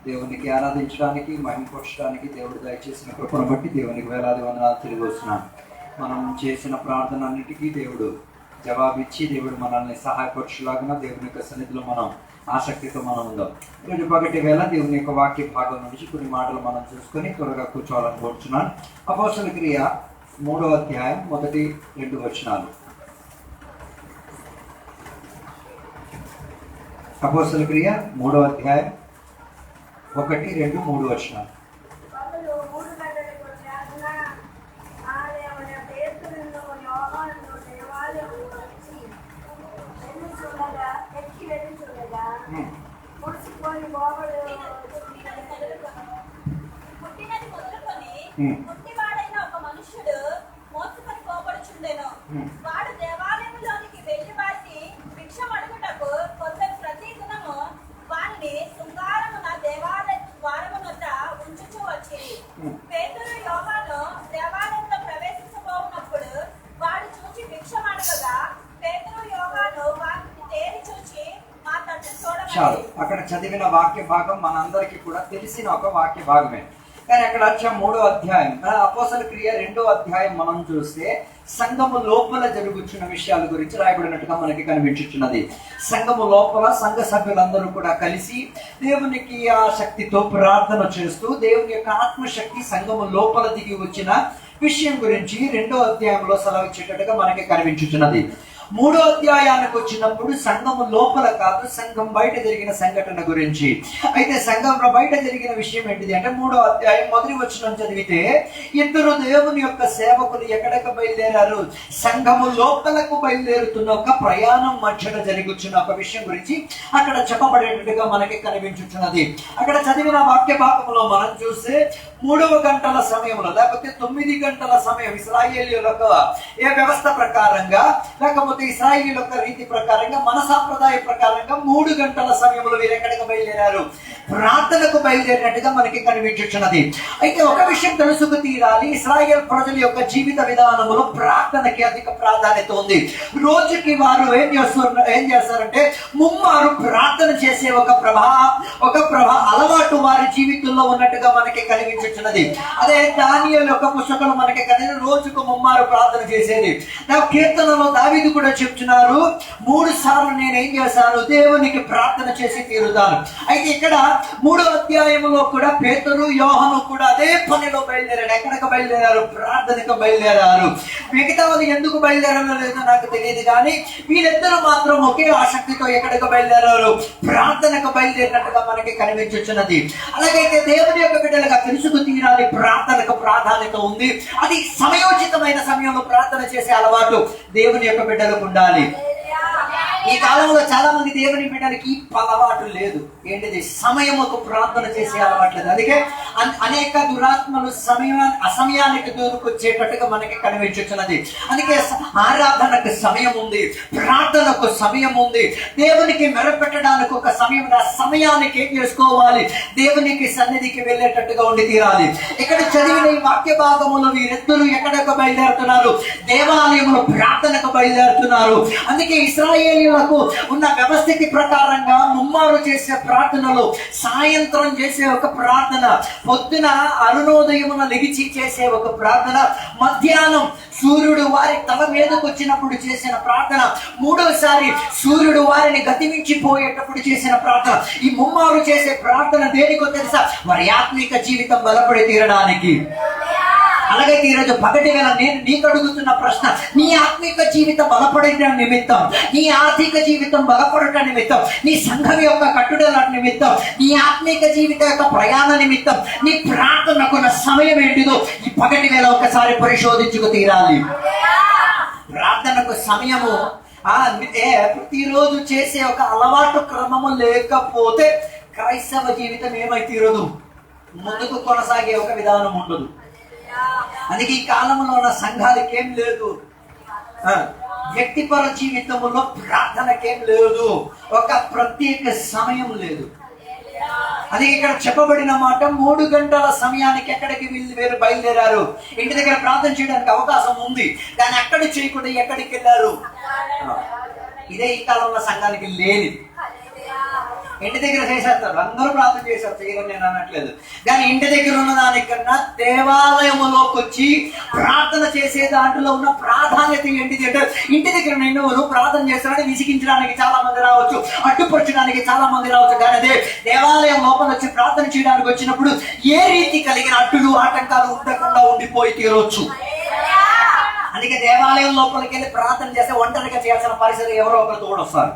దేవునికి ఆరాధించడానికి, మహిమపరచడానికి దేవుడు దయచేసిన కృపను బట్టి దేవునికి వేలాది వందనాలు తిరిగి వస్తున్నాను. మనం చేసిన ప్రార్థన అన్నిటికీ దేవుడు జవాబిచ్చి దేవుడు మనల్ని సహాయపరచులాగా దేవుని యొక్క సన్నిధిలో మనం ఆసక్తితో మనం ఉందాం. ఈరోజు పగటి వేళ దేవుని యొక్క వాక్య భాగం నుంచి కొన్ని మాటలు మనం చూసుకొని త్వరగా కూర్చోవాలని కోరుచున్నాను. అపోస్తలుల క్రియ 3వ అధ్యాయం 1-2 వచనాలు. అపోస్తలుల క్రియ 3వ అధ్యాయం 1, 2, 3 వచనాలు. పుట్టివాడైన ఒక మనుష్యుడు మోసుకొని పోబడుచుండెను. వాడు దేవాలయంలోనికి వెళ్ళి వారిని భిక్షం అడుగుటకు కొందరు ప్రతి దినము వారిని శృంగారమున దేవాలయ ద్వారమునొద్ద ఉంచుచూ వచ్చిరి. పేతురు యోహాను దేవాలయంలో ప్రవేశించబోనప్పుడు వాడు చూచి భిక్షం అడగగా పేతురు యోహాను వారిని తేరి చూచి మా తట్టు చూడమని. అక్కడ చదివిన వాక్య భాగం మనందరికీ కూడా తెలిసిన ఒక వాక్య భాగమే. కానీ అక్కడ 3వ అధ్యాయం అపోస్తలుల క్రియ 2వ అధ్యాయం మనం చూస్తే సంఘము లోపల జరుగుతున్న విషయాల గురించి రాయబడినట్టుగా మనకి కనిపించుచున్నది. సంఘము లోపల సంఘ సభ్యులందరూ కూడా కలిసి దేవునికి ఆ శక్తితో ప్రార్థన చేస్తూ దేవుని యొక్క ఆత్మశక్తి సంఘము లోపల దిగి వచ్చిన విషయం గురించి 2వ అధ్యాయంలో సెలవిచ్చేటట్టుగా మనకి కనిపించుచున్నది. 3వ అధ్యాయానికి వచ్చినప్పుడు సంఘము లోపల కాదు, సంఘం బయట జరిగిన సంఘటన గురించి. అయితే సంఘంలో బయట జరిగిన విషయం ఏంటిది అంటే 3వ అధ్యాయం 1వ వచనం చదివితే ఇద్దరు దేవుని యొక్క సేవకులు ఎక్కడికి బయలుదేరారు? సంఘము లోపలకు బయలుదేరుతున్న ఒక ప్రయాణం మధ్యన జరుగుతున్న ఒక విషయం గురించి అక్కడ చెప్పబడేటట్టుగా మనకి కనిపించుచున్నది. అక్కడ చదివిన వాక్య భాగంలో మనం చూస్తే 3వ గంటల సమయంలో లేకపోతే 9 గంటల సమయం ఇశ్రాయేలీయులకు ఏ వ్యవస్థ ప్రకారంగా లేకపోతే ఇశ్రాయేలీయుల యొక్క రీతి ప్రకారంగా మన సాంప్రదాయ ప్రకారంగా 3 గంటల సమయంలో వీరు ఎక్కడికి బయలుదేరారు? ప్రార్థనకు బయలుదేరినట్టుగా మనకి కనిపించుచున్నది. అయితే ఒక విషయం తెలుసుకు తీరాలి, ఇశ్రాయేల్ ప్రజల యొక్క జీవిత విధానంలో ప్రార్థనకి అధిక ప్రాధాన్యత ఉంది. రోజుకి వారు ఏం చేస్తారంటే ముమ్మారు ప్రార్థన చేసే ఒక అలవాటు వారి జీవితంలో ఉన్నట్టుగా మనకి కనిపించుచున్నది. అదే దానియేలు యొక్క పుస్తకంలో మనకి రోజుకు ముమ్మారు ప్రార్థన చేసేది. కీర్తనలో దావీదు కూడా చెప్తున్నారు, 3 సార్లు నేను ఏం చేశాను? దేవునికి ప్రార్థన చేసి తీరుతాను. అయితే ఇక్కడ 3వ అధ్యాయంలో కూడా పేతురు యోహాను కూడా అదే పనిలో బయలుదేరారు. ఎక్కడికి బయలుదేరారు? ప్రార్థనకు బయలుదేరారు. మిగతాది ఎందుకు బయలుదేరారో లేదో నాకు తెలియదు, కానీ వీళ్ళిద్దరూ మాత్రం ఒకే ఆసక్తితో ఎక్కడికి బయలుదేరారు? ప్రార్థనకు బయలుదేరినట్టుగా మనకి కనిపించుచున్నది. అలాగైతే దేవుని యొక్క బిడ్డలుగా తెలుసుకు తీరాలి, ప్రార్థనకు ప్రాధాన్యత ఉంది. అది సమయోచితమైన సమయంలో ప్రార్థన చేసే అలవాటు దేవుని యొక్క బిడ్డలకు ఉండాలి. ఈ కాలంలో చాలా మంది దేవుని బిడ్డలకి ఈ అలవాటు లేదు. ఏంటిది? సమయముకు ప్రార్థన చేసే అలవాటు లేదు. అందుకే అనేక దురాత్మలు అసమయానికి దూరుకొచ్చేటట్టుగా మనకి కనిపించుచున్నది. అందుకే ఆరాధనకు సమయం ఉంది, ప్రార్థనకు సమయం ఉంది, దేవునికి మెరపెట్టడానికి ఒక సమయం. ఆ సమయానికి ఏం చేసుకోవాలి? దేవునికి సన్నిధికి వెళ్ళేటట్టుగా ఉండి తీరాలి. ఇక్కడ చదివిన ఈ వాక్య భాగములో వీరిద్దరూ ఎక్కడికి బయలుదేరుతున్నారు? దేవాలయంలో ప్రార్థనకు బయలుదేరుతున్నారు. అందుకే ఇశ్రాయేలీయులకు ఉన్న వ్యవస్థకి ప్రకారంగా ముమ్మారు చేసే ప్రార్థనలు, సాయంత్రం చేసే ఒక ప్రార్థన, పొద్దున అరుణోదయమున లెగిచి చేసే ఒక ప్రార్థన, మధ్యాహ్నం సూర్యుడు వారి తల మీదకు వచ్చినప్పుడు చేసిన ప్రార్థన, 3వసారి సూర్యుడు వారిని గతిమించిపోయేటప్పుడు చేసిన ప్రార్థన. ఈ ముమ్మారు చేసే ప్రార్థన దేనికో తెలుసా? వారి ఆత్మీక జీవితం బలపడి తీరడానికి. అలాగైతే ఈరోజు పగటి వేళ నేను నీకు అడుగుతున్న ప్రశ్న, నీ ఆత్మిక జీవితం బలపడటం నిమిత్తం, నీ ఆర్థిక జీవితం బలపడటం నిమిత్తం, నీ సంఘం యొక్క కట్టుదల నిమిత్తం, నీ ఆత్మిక జీవితం యొక్క ప్రయాణ నిమిత్తం నీ ప్రార్థనకున్న సమయం ఏంటిదో ఈ పగటి వేళ ఒకసారి పరిశోధించుకు తీరాలి. ప్రార్థనకు సమయము ప్రతిరోజు చేసే ఒక అలవాటు క్రమము లేకపోతే క్రైస్తవ జీవితం ఏమైతే ఈరోజు ముందుకు కొనసాగే ఒక విధానం ఉండదు. అందుకే ఈ కాలంలో ఉన్న సంఘాలకి ఏం లేదు, వ్యక్తిపర జీవితంలో ప్రార్థనకేం లేదు, ఒక ప్రత్యేక సమయం లేదు. అది ఇక్కడ చెప్పబడిన మాట 3 గంటల సమయానికి ఎక్కడికి వీరు బయలుదేరారు. ఇంటి దగ్గర ప్రార్థన చేయడానికి అవకాశం ఉంది, కానీ అక్కడ చేయకుండా ఎక్కడికి వెళ్ళారు? ఇదే ఈ కాలంలో సంఘానికి లేని. ఇంటి దగ్గర చేసేస్తారు, అందరూ ప్రార్థన చేశారు, చేయడం నేను అనట్లేదు. కానీ ఇంటి దగ్గర ఉన్న దానికన్నా దేవాలయంలోకి వచ్చి ప్రార్థన చేసే దాంట్లో ఉన్న ప్రాధాన్యత ఏంటిది అంటే, ఇంటి దగ్గర నిన్ను ప్రార్థన చేస్తారని విసిగించడానికి చాలా మంది రావచ్చు, అడ్డుపరచడానికి చాలా మంది రావచ్చు. కానీ అదే దేవాలయం లోపల వచ్చి ప్రార్థన చేయడానికి వచ్చినప్పుడు ఏ రీతి కలిగిన అడ్డులు ఆటంకాలు ఉండకుండా ఉండిపోయి తీరవచ్చు. అందుకే దేవాలయం లోపలికి వెళ్ళి ప్రార్థన చేస్తే ఒంటరిగా చేయాల్సిన పరిస్థితి ఎవరో ఒకరు తోడొస్తారు.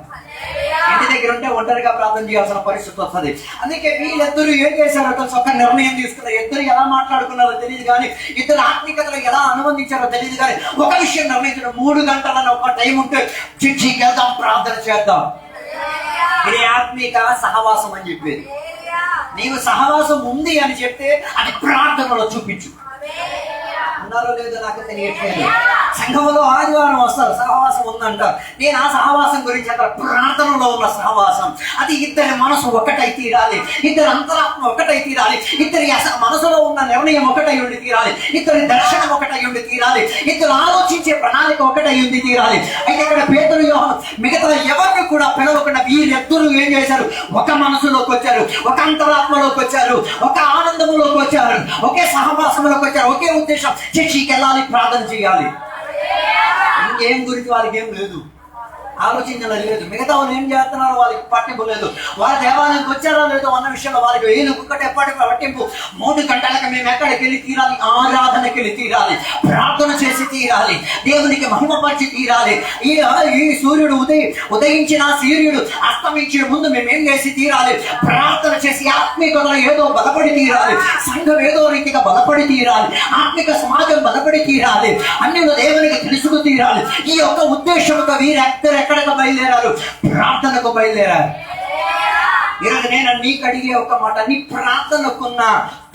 ఇంటి దగ్గర ఉంటే ఒంటరిగా ప్రార్థన చేయాల్సిన పరిస్థితి వస్తుంది. అందుకే వీళ్ళిద్దరూ ఏం చేశారో తెలుసు, ఒక నిర్ణయం తీసుకున్నారు. ఇద్దరు ఎలా మాట్లాడుకున్నారో తెలియదు కానీ, ఇద్దరు ఆత్మీయతలు ఎలా అనుబంధించారో తెలియదు కానీ, ఒక విషయం నిర్ణయించారు, 3 గంటలని ఒక టైం ఉంటే చర్చికి వెళ్దాం, ప్రార్థన చేద్దాం. ఇది ఆత్మీక సహవాసం అని చెప్పేది. నీకు సహవాసం ఉంది అని చెప్తే అది ప్రార్థనలో చూపించు. ఉన్నారో లేదో నాకు తెలియట్లేదు. సంఘంలో ఆదివారం వస్తారు, సహవాసం ఉందంటారు. నేను ఆ సహవాసం గురించి అంటారు, ప్రార్థనలో ఉన్న సహవాసం. అది ఇద్దరి మనసు ఒకటై తీరాలి, ఇద్దరి అంతరాత్మ ఒకటై తీరాలి, ఇద్దరి మనసులో ఉన్న నిర్ణయం ఒకటై ఉండి తీరాలి, ఇద్దరి దర్శనం ఒకటై ఉండి తీరాలి, ఇద్దరు ఆలోచించే ప్రణాళిక ఒకటై ఉండి తీరాలి. అయితే ఇక్కడ పేతురు యోహాను మిగతా ఎవరిని కూడా పిలవకుండా వీరిద్దరూ ఏం చేశారు, ఒక మనసులోకి వచ్చారు, ఒక అంతరాత్మలోకి వచ్చారు, ఒక ఆనందములోకి వచ్చారు, ఒకే సహవాసంలోకి వచ్చారు, ఒకే ఉద్దేశం, చర్చికి వెళ్ళాలి, ప్రార్థన చేయాలి. ఇంకేం గురించి వాళ్ళకి ఏం లేదు, ఆలోచించడం లేదు. మిగతా వాళ్ళు ఏం చేస్తున్నారో వాళ్ళకి పట్టింపు లేదు. వాళ్ళ దేవాలయానికి వచ్చారో లేదో అన్న విషయంలో వాళ్ళకి ఎప్పటికీ పట్టింపు. 3 గంటలకు మేము ఎక్కడికి వెళ్ళి తీరాలి, ఆరాధనకి వెళ్ళి తీరాలి, ప్రార్థన చేసి తీరాలి, దేవునికి మహిమపరిచి తీరాలి. ఈ సూర్యుడు ఉదయించిన సూర్యుడు అస్తమించిన ముందు మేము ఏం చేసి తీరాలి, ప్రార్థన చేసి ఆత్మీయతలో ఏదో బలపడి తీరాలి, సంఘం ఏదో రీతిగా బలపడి తీరాలి, ఆత్మిక సమాజం బలపడి తీరాలి, అన్ని దేవునికి తెలుసుకు తీరాలి. ఈ యొక్క ఉద్దేశంతో వీరెక్కరు ఎక్కడికి బయలుదేరారు, ప్రార్థనకు బయలుదేరారు. ఈరోజు నేను నీకు అడిగే ఒక మాట, నీ ప్రార్థనకున్న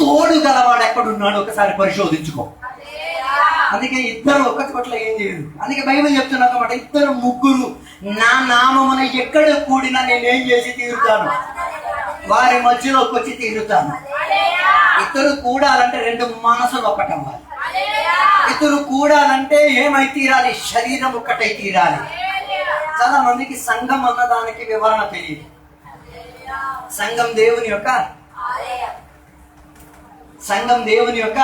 తోడు గలవాడు ఎక్కడున్నాడు ఒకసారి పరిశోధించుకో. అందుకే ఇద్దరు ఒక్క చోట్ల ఏం చేయదు. అందుకే బైబిల్ చెప్తున్నా మాట, 2-3 నా నామమున ఎక్కడ కూడినా నేనేం చేసి తీరుతాను, వారి మధ్యలోకి వచ్చి తీరుతాను. ఇద్దరు కూడాలంటే 2 మనసులు ఒకటవ్వాలి. ఇద్దరు కూడాలంటే ఏమై తీరాలి, శరీరం ఒకటై తీరాలి. చాలా మందికి సంఘం అన్నదానికి వివరణ తెలియదు. సంఘం దేవుని యొక్క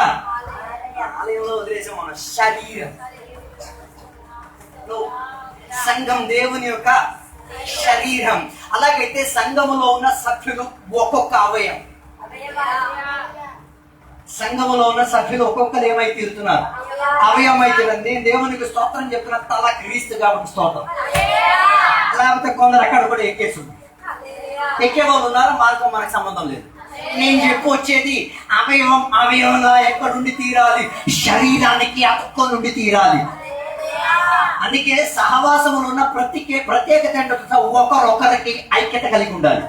ఆలయంలో వదిలేసాం మన శరీరం. సంఘం దేవుని యొక్క శరీరం. అలాగైతే సంఘములో ఉన్న సభ్యులు ఒక్కొక్క అవయం. సంఘములో ఉన్న సభ్యులు ఒక్కొక్కరు ఏమై తీరుతున్నారు, అవయమై తీరండి. నేను దేవునికి స్తోత్రం చెప్తున్నా, తల క్రీస్తు కాబట్టి స్తోత్రం. లేకపోతే కొందరు అక్కడ కూడా ఎక్కేస్తుంది. ఎక్కే వాళ్ళు ఉన్నారు, మార్గం మనకు సంబంధం లేదు. నేను చెప్పు వచ్చేది అవయవంగా ఎక్కడుండి తీరాలి, శరీరానికి అతుక్కొని నుండి తీరాలి. అందుకే సహవాసములు ఉన్న ప్రత్యేకత ఏంటో, ఒకరొకరికి ఐక్యత కలిగి ఉండాలి,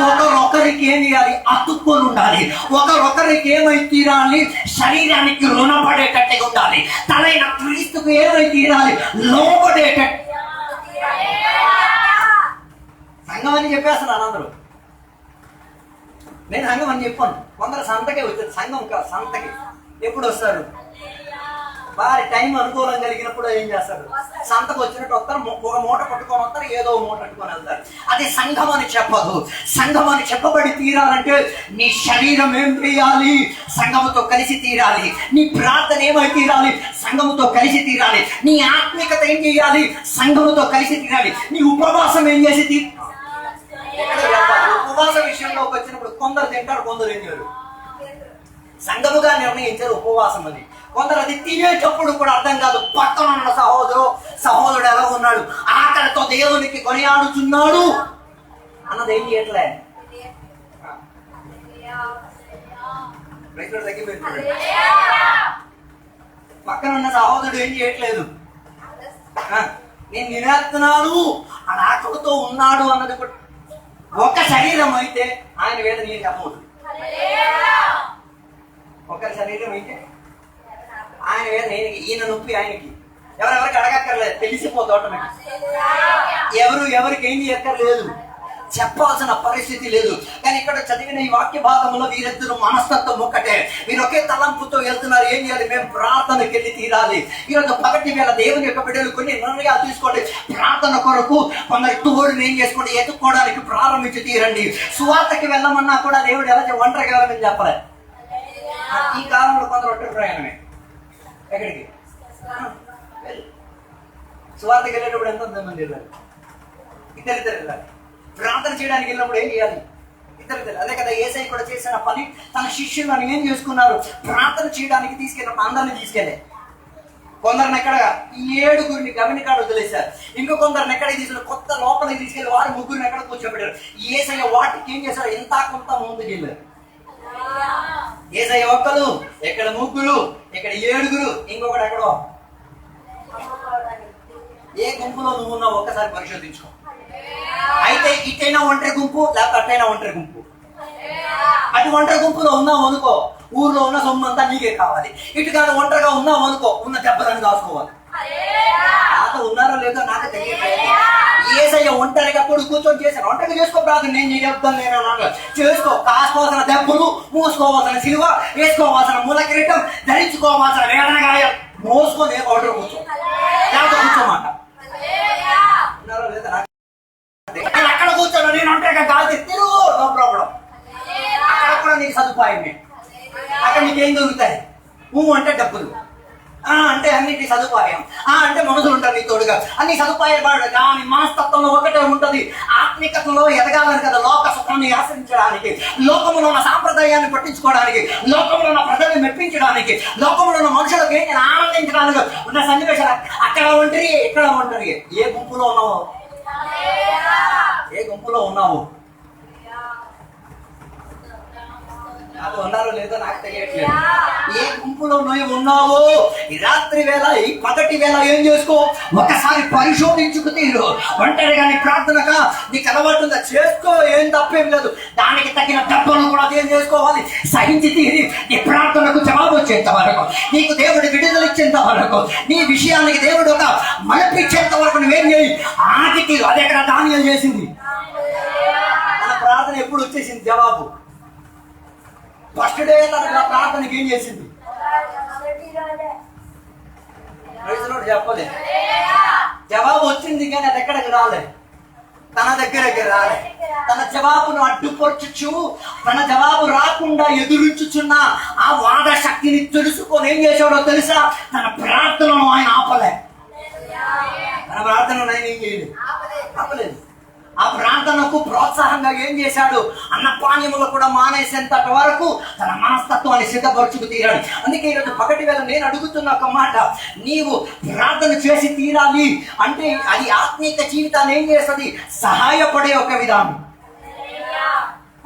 ఒకరొకరికి ఏం చేయాలి, అతుక్కొని ఉండాలి, ఒకరొకరికి ఏమై తీరాలి, శరీరానికి రుణపడేటట్టుగా ఉండాలి, తలైన క్రీస్తుకు ఏమై తీరాలి, లోపడేటట్టు. సంఘం అని చెప్పేస్తున్నాను అందరూ. నేను సంఘం అని చెప్పాను. కొందరు సంతకే వచ్చారు, సంఘం కాదు సంతకి. ఎప్పుడు వస్తారు, వారి టైం అనుకూలం కలిగినప్పుడు ఏం చేస్తారు, సంతకు వచ్చినట్టు వస్తారు, ఒక మూట పట్టుకొని వస్తారు, ఏదో మూట పట్టుకొని వెళ్తారు. అది సంఘం అని చెప్పదు. సంఘం అని చెప్పబడి తీరాలంటే నీ శరీరం ఏం చేయాలి, సంఘముతో కలిసి తీరాలి. నీ ప్రార్థన ఏమై తీరాలి, సంఘముతో కలిసి తీరాలి. నీ ఆత్మికత ఏం చేయాలి, సంఘముతో కలిసి తీరాలి. నీ ఉపవాసం ఏం చేసి ఉపవాస విషయంలోకి వచ్చినప్పుడు కొందరు తింటారు, కొందరు ఏం చేయరు. సంఘముగా నిర్ణయించారు ఉపవాసం అని. కొందరు అది తినేటప్పుడు కూడా అర్థం కాదు, పక్కన ఉన్న సహోదరుడు ఎలా ఉన్నాడు, ఆకలితో దేవునికి కొనియాడుచున్నాడు అన్నది ఏం చేయట్లే. పక్కన ఉన్న సహోదరుడు ఏం చేయట్లేదు, నేను నినేస్తున్నాను అని ఆకలితో ఉన్నాడు అన్నది కూడా. ఒక శరీరం అయితే ఆయన వేద నేను చెప్పవద్దు. ఒక శరీరం అయితే ఆయన వేద నేనకి, ఈయన నొప్పి ఆయనకి. ఎవరెవరికి అడగక్కర్లేదు, తెలిసిపోతాడు. ఎవరికి ఏం చేయక్కర్లేదు. చెప్పాల్సిన పరిస్థితి లేదు. కానీ ఇక్కడ చదివిన ఈ వాక్య భాగంలో వీరిద్దరు మనస్తత్వం ఒక్కటే. వీరు ఒకే తలంపుతో వెళ్తున్నారు. ఏం చేయాలి? మేము ప్రార్థనకి వెళ్ళి తీరాలి. ఈరోజు పగటి వేళ దేవుని యొక్క బిడ్డలు కొన్ని నిర్ణయాలు తీసుకోండి. ప్రార్థన కొరకు కొందరు తోడుని ఏం చేసుకోండి, ఎత్తుక్కోవడానికి ప్రారంభించి తీరండి. సువార్తకి వెళ్ళమన్నా కూడా దేవుడు ఎలా ఒంటరిగా వెళ్ళమని చెప్పలే. ఈ కాలంలో కొందరు ఒంటరి ప్రయాణమే. ఎక్కడికి? సువార్తకి వెళ్ళేటప్పుడు ఎంతమంది వెళ్ళాలి? ఇద్దరిద్దరు వెళ్ళాలి. ప్రార్థన చేయడానికి వెళ్ళినప్పుడు ఏం చేయాలి? ఇద్దరిద్దరు. అదే కదా యేసయ్య కూడా చేసిన పని. తన శిష్యులను ఏం చేసుకున్నారు? ప్రార్థన చేయడానికి తీసుకెళ్ళినప్పుడు అందరిని తీసుకెళ్ళే. కొందరిని ఎక్కడ 7 గమనికాడు వదిలేశారు. ఇంకో కొందరిని ఎక్కడికి తీసుకెళ్ళి కొత్త లోపలికి తీసుకెళ్ళి వారు 3 ఎక్కడ కూర్చోబెట్టారు. యేసయ్య వాటికి ఏం చేశారు? ఎంత కొంత ముందుకు వెళ్ళారు. యేసయ్య ఒక్కరు, ఎక్కడ 3, ఇక్కడ 7, ఇంకొకటి ఎక్కడో. ఏ గుంపులో నువ్వు ఉన్నావు ఒక్కసారి పరిశోధించుకో. అయితే ఇటైనా ఒంటరి గుంపు, లేకపోతే అటైనా ఒంటరి గుంపు. అటు ఒంటరి గుంపులో ఉన్నావు అనుకో, ఊర్లో ఉన్న సొమ్ము అంతా నీకే కావాలి. ఇటు కాదు ఒంటరిగా ఉన్నావు అనుకో, ఉన్న దెబ్బలను కాసుకోవాలి. నాతో ఉన్నారో లేదో నాకు తెలియట్లేదు. యేసయ్య ఒంటరిగా అప్పుడు కూర్చొని చేశాను. ఒంటరిగా చేసుకో ప్రార్థన, నేను చెప్తాను నేను అన్నాను. చేసుకో. కాసుకోవాల్సిన దెబ్బలు, మూసుకోవాల్సిన సిలువ, వేసుకోవాల్సిన మూల కిరీటం, ధరించుకోవాల్సిన వేదనగాయం మోసుకొని ఒంటరి కూర్చో. లేకపోతే కూర్చోమాట. ఉన్నారో లేదో నాకు అక్కడ కూర్చోను. నేను ఒంటరిగా కాదు తిరుగు, నో ప్రాబ్లం. అక్కడ కూడా నీకు సదుపాయమే. అక్కడ నీకేం దొరుకుతాయి? అంటే డబ్బులు, అంటే అన్నిటి సదుపాయం, అంటే మనుషులు ఉంటారు నీ తోడుగా, అన్ని సదుపాయాలు పడదు. కానీ మనస్తత్వంలో ఒకటే ఉంటది. ఆత్మికతలో ఎదగాలని కదా, లోక సుఖాన్ని ఆశ్రయించడానికి, లోకంలో ఉన్న సాంప్రదాయాన్ని పట్టించుకోవడానికి, లోకంలో ఉన్న ప్రజల్ని మెప్పించడానికి, లోకంలో ఉన్న మనుషులకు నేను ఆనందించడానికి ఉన్న సన్నివేశాలు. అక్కడ ఒంటరి, ఇక్కడ ఒంటరి. ఏ గుంపులో ఉన్నావు? ఏ గుంపులో ఉన్నావు? నాకు ఉన్నారో లేదో నాకు తెలియట్లేదు. ఏ గుంపులో నువ్వు ఉన్నావో ఈ రాత్రి వేళ, ఈ పగటి వేళ ఏం చేసుకో, ఒకసారి పరిశోధించుకు తీరు. ఒంటరిగా నీ ప్రార్థనగా నీకు అలవాటుందా? చేసుకో, ఏం తప్పేం లేదు. దానికి తగిన దెబ్బను కూడా ఏం చేసుకోవాలి? సహించి తీరి నీ ప్రార్థనకు జవాబు వచ్చేంత వరకు, నీకు దేవుడు విడుదల ఇచ్చేంత వరకు, నీ విషయానికి దేవుడు ఒక మలపించేంత వరకు నువ్వేం చేయి, ఆదికి. అది ఎక్కడ దానియం చేసింది. మన ప్రార్థన ఎప్పుడు వచ్చేసింది జవాబు? ఫస్ట్ డే తన ప్రార్థనకి ఏం చేసింది? చెప్పలే. జవాబు వచ్చింది కానీ అది ఎక్కడికి రాలే, తన దగ్గరకి రాలే. తన జవాబును అడ్డుపరచుచు, తన జవాబు రాకుండా ఎదురుచుచున్న ఆ వాద శక్తిని తెలుసుకొని ఏం చేశాడో తెలుసా? తన ప్రార్థనను ఆయన ఆపలే. తన ప్రార్థనను ఆయన ఏం చేయలేదు, ఆపలేదు. ఆ ప్రార్థనకు ప్రోత్సాహంగా ఏం చేశాడు? అన్నపానీయములు కూడా మానేసేంత వరకు తన మనస్తత్వాన్ని సిద్ధపరచుకు తీరాడు. అందుకే ఈరోజు పగటి వేళ నేను అడుగుతున్న ఒక మాట, నీవు ప్రార్థన చేసి తీరాలి అంటే అది ఆత్మీయ జీవితాన్ని ఏం చేస్తుంది? సహాయపడే ఒక విధానం.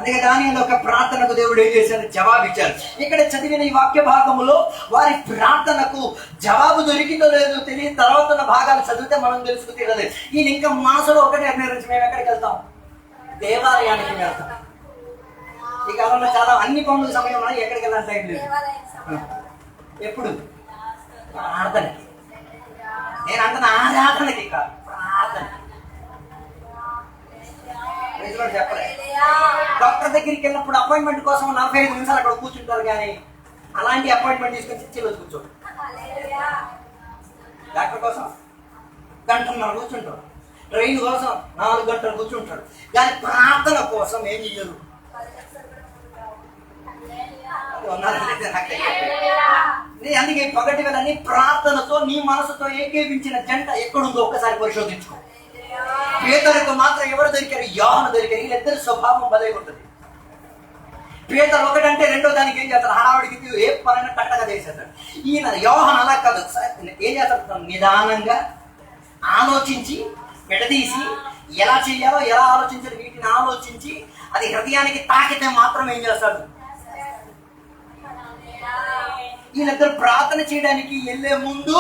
అందుకే దానిలో ఒక ప్రార్థనకు దేవుడు ఏం చేశాడు? జవాబు ఇచ్చాడు. ఇక్కడ చదివిన ఈ వాక్య భాగంలో వారి ప్రార్థనకు జవాబు దొరికిందో లేదో తెలియని తర్వాత ఉన్న భాగాలు చదివితే మనం తెలుసుకు తీరలేదు. ఈయన ఇంకా మనసులో ఒకటి నిర్ణయించి మేము ఎక్కడికి వెళ్తాం? దేవాలయానికి వెళ్తాం. ఈ కాలంలో చాలా అన్ని పనుల సమయం ఉన్నాయి, ఎక్కడికి వెళ్ళాలి టైం లేదు. ఎప్పుడు? ప్రార్థనకి. నేను అంటున్న ఆరాధనకి కాదు, ప్రార్థన. చెప్పలే. డాక్టర్ దగ్గరికి వెళ్ళినప్పుడు అపాయింట్మెంట్ కోసం 45 నిమిషాలు అక్కడ కూర్చుంటారు, కానీ అలాంటి అపాయింట్మెంట్ తీసుకొని చర్చిలో కూర్చోడు. డాక్టర్ కోసం 1 గంట కూర్చుంటాడు, ట్రైన్ కోసం 4 గంటలు కూర్చుంటాడు, కానీ ప్రార్థన కోసం ఏం చెయ్యరు. అందుకే పగటి వేళ నీ ప్రార్థనతో నీ మనసుతో ఏకీపించిన జంట ఎక్కడుందో ఒక్కసారి పరిశోధించుకో. పేదలకు మాత్రం ఎవరు దొరికారు? యోహాను దొరికారు. వీళ్ళిద్దరు స్వభావం బలై ఉంటుంది. పేదలు ఒకటంటే రెండో దానికి ఏం చేస్తారు? హడావుడికి ఏ పనైనా కట్టగా చేసేస్తాడు. ఈయన యోహాను అలా కాదు. ఏం చేస్తాడు? నిదానంగా ఆలోచించి విడదీసి ఎలా చేయాలో, ఎలా ఆలోచించాలి వీటిని ఆలోచించి అది హృదయానికి తాకితే మాత్రం ఏం చేస్తాడు? వీళ్ళిద్దరు ప్రార్థన చేయడానికి వెళ్ళే ముందు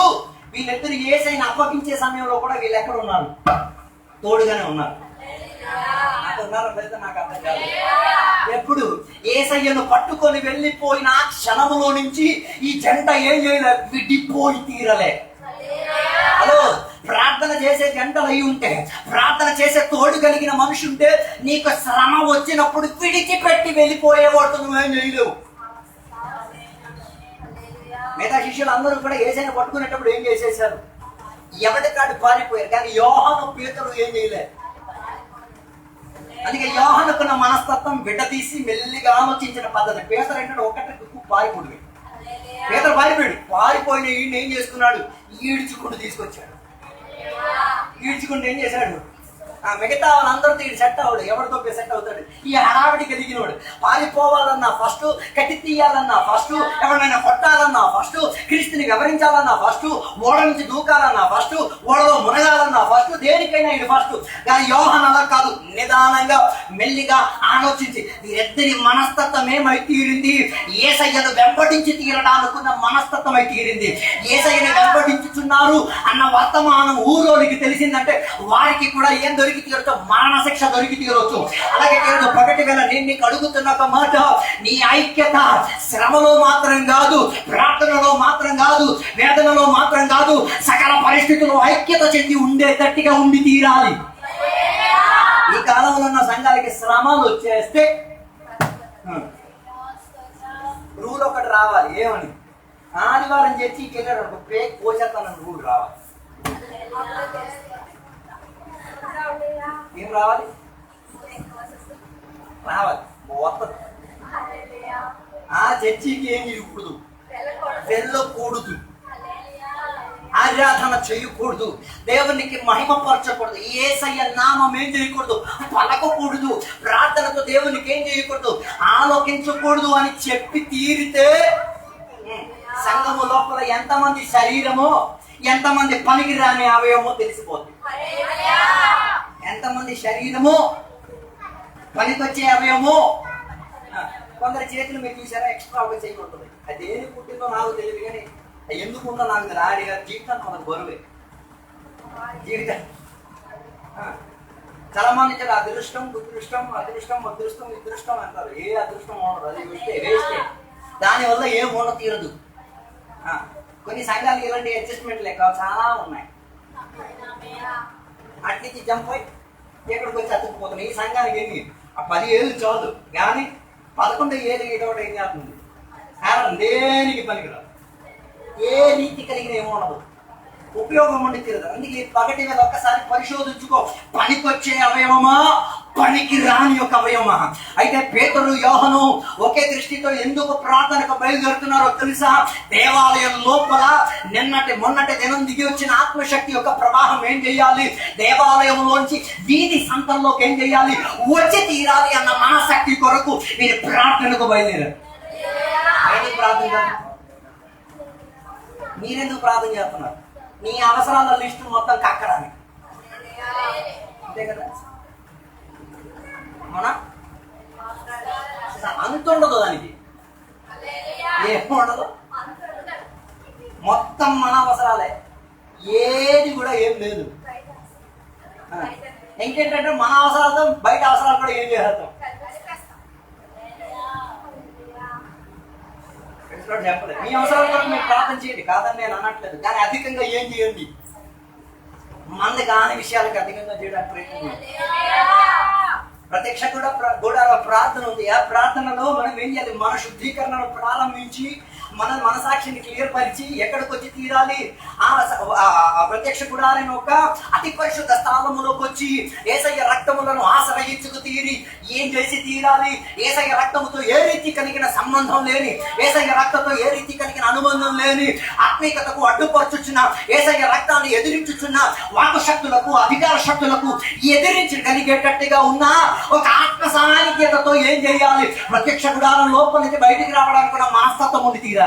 వీళ్ళిద్దరు యేసయ్యను అప్పగించే సమయంలో కూడా వీళ్ళు ఎక్కడ ఉన్నారు? తోడుగానే ఉన్నారు. నాకు ఉన్నారో లేదో నాకు అర్థం కాదు. ఎప్పుడు యేసయ్యను పట్టుకొని వెళ్ళిపోయిన క్షణములో నుంచి ఈ జంట ఏం చేయలే, విడిపోయి తీరలే. హలో, ప్రార్థన చేసే జంటలు అయి ఉంటే, ప్రార్థన చేసే తోడు కలిగిన మనిషి ఉంటే, నీకు శ్రమ వచ్చినప్పుడు విడిచిపెట్టి వెళ్ళిపోయేవాడు నువ్వేం చేయలేవు. మిగతా శిష్యులు అందరూ కూడా యేసయ్యను పట్టుకునేటప్పుడు ఏం చేసేసారు? ఎవరికాడు పారిపోయారు. కానీ యోహాను పేతురు ఏం చేయలేదు. అందుకే యోహానుకున్న మనస్తత్వం విడదీసి మెల్లిగా ఆలోచించిన పద్ధతి. పేతురు అంటే ఒకటి పారిపోయాడు. పేతురు పారిపోయిన ఈయన ఏం చేసుకున్నాడు? ఈడ్చుకుంటూ తీసుకొచ్చాడు. ఈడ్చుకుంటూ ఏం చేశాడు? మిగతా వాళ్ళందరితో సెట్ అవ్వడు. ఎవరితో సెట్ అవుతాడు? ఈ హడావిడి కలిగినవాడు. పారిపోవాలన్నా ఫస్ట్, కట్టి తీయాలన్నా ఫస్ట్, ఎవరైనా కొట్టాలన్నా ఫస్ట్, క్రీస్తుని వివరించాలన్నా ఫస్ట్, ఓడ నుంచి దూకాలన్నా ఫస్ట్, ఓడలో మునగాలన్నా ఫస్ట్, దేనికైనా ఇది ఫస్ట్. కానీ యోహాను అలా కాదు. నిదానంగా మెల్లిగా ఆలోచించి వీరిద్దరి మనస్తత్వం ఏమై తీరింది? యేసయ్యను వెంబడించి తీరడానుకున్న మనస్తత్వం అయి తీరింది. యేసయ్యను వెంబడించుచున్నారు అన్న వర్తమానం ఊరోనికి తెలిసిందంటే వారికి కూడా ఏం దొరికి తీరొచ్చు? మరణ శిక్ష దొరికి తీరొచ్చు. అలాగే పగటి వేళ నేను నీకు అడుగుతున్న ఒక మాట, నీ ఐక్యత శ్రమలో మాత్రం కాదు, ప్రార్థనలో మాత్రం కాదు, వేదనలో మాత్రం కాదు, సకల పరిస్థితుల్లో ఐక్యత చెంది ఉండేటట్టుగా ఉండి తీరాలి. ఈ కాలంలో ఉన్న సంఘాలకి శ్రమలు వచ్చేస్తే రూల్ ఒకటి రావాలి. ఏమని? ఆదివారం చర్చికి వెళ్ళాడు బ్రేక్ పోసేస్తానని రూల్ రావాలి. ఏం రావాలి? వస్తుంది. ఆ చర్చికి ఏం చేయకూడదు? వెళ్ళకూడదు, ఆరాధన చేయకూడదు, దేవునికి మహిమపరచకూడదు, యేసయ్య నామం ఏం చేయకూడదు? పలకకూడదు, ప్రార్థనతో దేవునికి ఏం చేయకూడదు? ఆలోకించకూడదు అని చెప్పి తీరితే సంఘము లోపల ఎంతమంది శరీరమో, ఎంతమంది పనికి రాని అవయవమో తెలిసిపోతుంది. ఎంతమంది శరీరమో, పనికొచ్చే అవయవమో. కొందరి చేతులు మీరు చూసారా? ఎక్స్ట్రా ఒక చేయి ఉంటుంది. అది దేని పుట్టిందో నాకు తెలియదు, కానీ ఎందుకు ఉందో నాకు రాడిగా. జీవితాన్ని మనకు బరువే. జీవితం చాలా మంది చాలా అదృష్టం, దురదృష్టం, అదృష్టం, అదృష్టం, విదృష్టం అంటారు. ఏ అదృష్టం ఉండదు, అది వేస్తే దానివల్ల ఏం ఉండ తీరదు. కొన్ని సంఘాలు ఇలాంటి అడ్జస్ట్మెంట్ లేక చాలా ఉన్నాయి. అట్నుంచి జంప్ అయి ఎక్కడికి వచ్చి అతుక్కుపోతున్నాయి. ఈ సంఘానికి ఏంటి? ఆ 10 ఏళ్ళు చాలు, కానీ 11 ఏళ్ళు ఇటువంటి ఏం చేస్తుంది? కారణం దేనికి పనికిరాదు. ఏ రీతి కలిగిన ఏమో ఉండదు, ఉపయోగం ఉండి తీరదు. అందుకే పగటి మీద ఒక్కసారి పరిశోధించుకో. పనికొచ్చే అవయవమా, పనికి రాని యొక్క అవయవమా? అయితే పేతురు, యోహాను ఒకే దృష్టితో ఎందుకు ప్రార్థనకు బయలుదేరుతున్నారో తెలుసా? దేవాలయం లోపల మొన్నటి దినం దిగి వచ్చిన ఆత్మశక్తి యొక్క ప్రవాహం ఏం చేయాలి? దేవాలయంలోంచి వీధి సంతంలోకి ఏం చేయాలి? వచ్చి తీరాలి అన్న మనశక్తి కొరకు మీరు ప్రార్థనకు బయలుదేరారు. మీరెందుకు ప్రార్థన చేస్తున్నారు? నీ అవసరాల లిస్టు మొత్తం కక్కడానికి. అంతే కదా? అవునా? అంత ఉండదు దానికి, ఏముండదు, మొత్తం మన అవసరాలే, ఏది కూడా ఏం లేదు. ఇంకేంటంటే మన అవసరాలతో బయట అవసరాలు కూడా ఏం చేస్తాం చెప్పలేదు. మీ అవసరాల కొరకు మీరు ప్రార్థన చేయండి, కాదని నేను అనట్లేదు. కానీ అధికంగా ఏం చేయండి? మంది కాని విషయాలకి అధికంగా చేయడానికి ప్రయత్నం చేయండి. ప్రత్యక్ష కూడా ప్రార్థన ఉంది. ఆ ప్రార్థనలో మనం ఏం చేయాలి? మన శుద్ధీకరణను ప్రారంభించి మన మనసాక్షిని క్లియర్ పరిచి ఎక్కడికి వచ్చి తీరాలి? ఆ ప్రత్యక్ష గుడారైన ఒక అతి పరిశుద్ధ స్థానములోకి వచ్చి యేసయ్య రక్తములను ఆశ్రయించుకు తీరి ఏం చేసి తీరాలి? యేసయ్య రక్తముతో ఏ రీతి కలిగిన సంబంధం లేని, యేసయ్య రక్తంతో ఏ రీతి కలిగిన అనుబంధం లేని, ఆత్మీయతకు అడ్డుపరచుచున్న, యేసయ్య రక్తాన్ని ఎదిరించుచున్న వాకు శక్తులకు, అధికార శక్తులకు ఎదిరించగలిగేటట్టుగా ఉన్న ఒక ఆత్మ సాన్నిధ్యతతో ఏం చేయాలి? ప్రత్యక్ష గుడారం లోపల నుంచి బయటికి రావడానికి కూడా మనస్తత్వం ఉండి తీరాలి.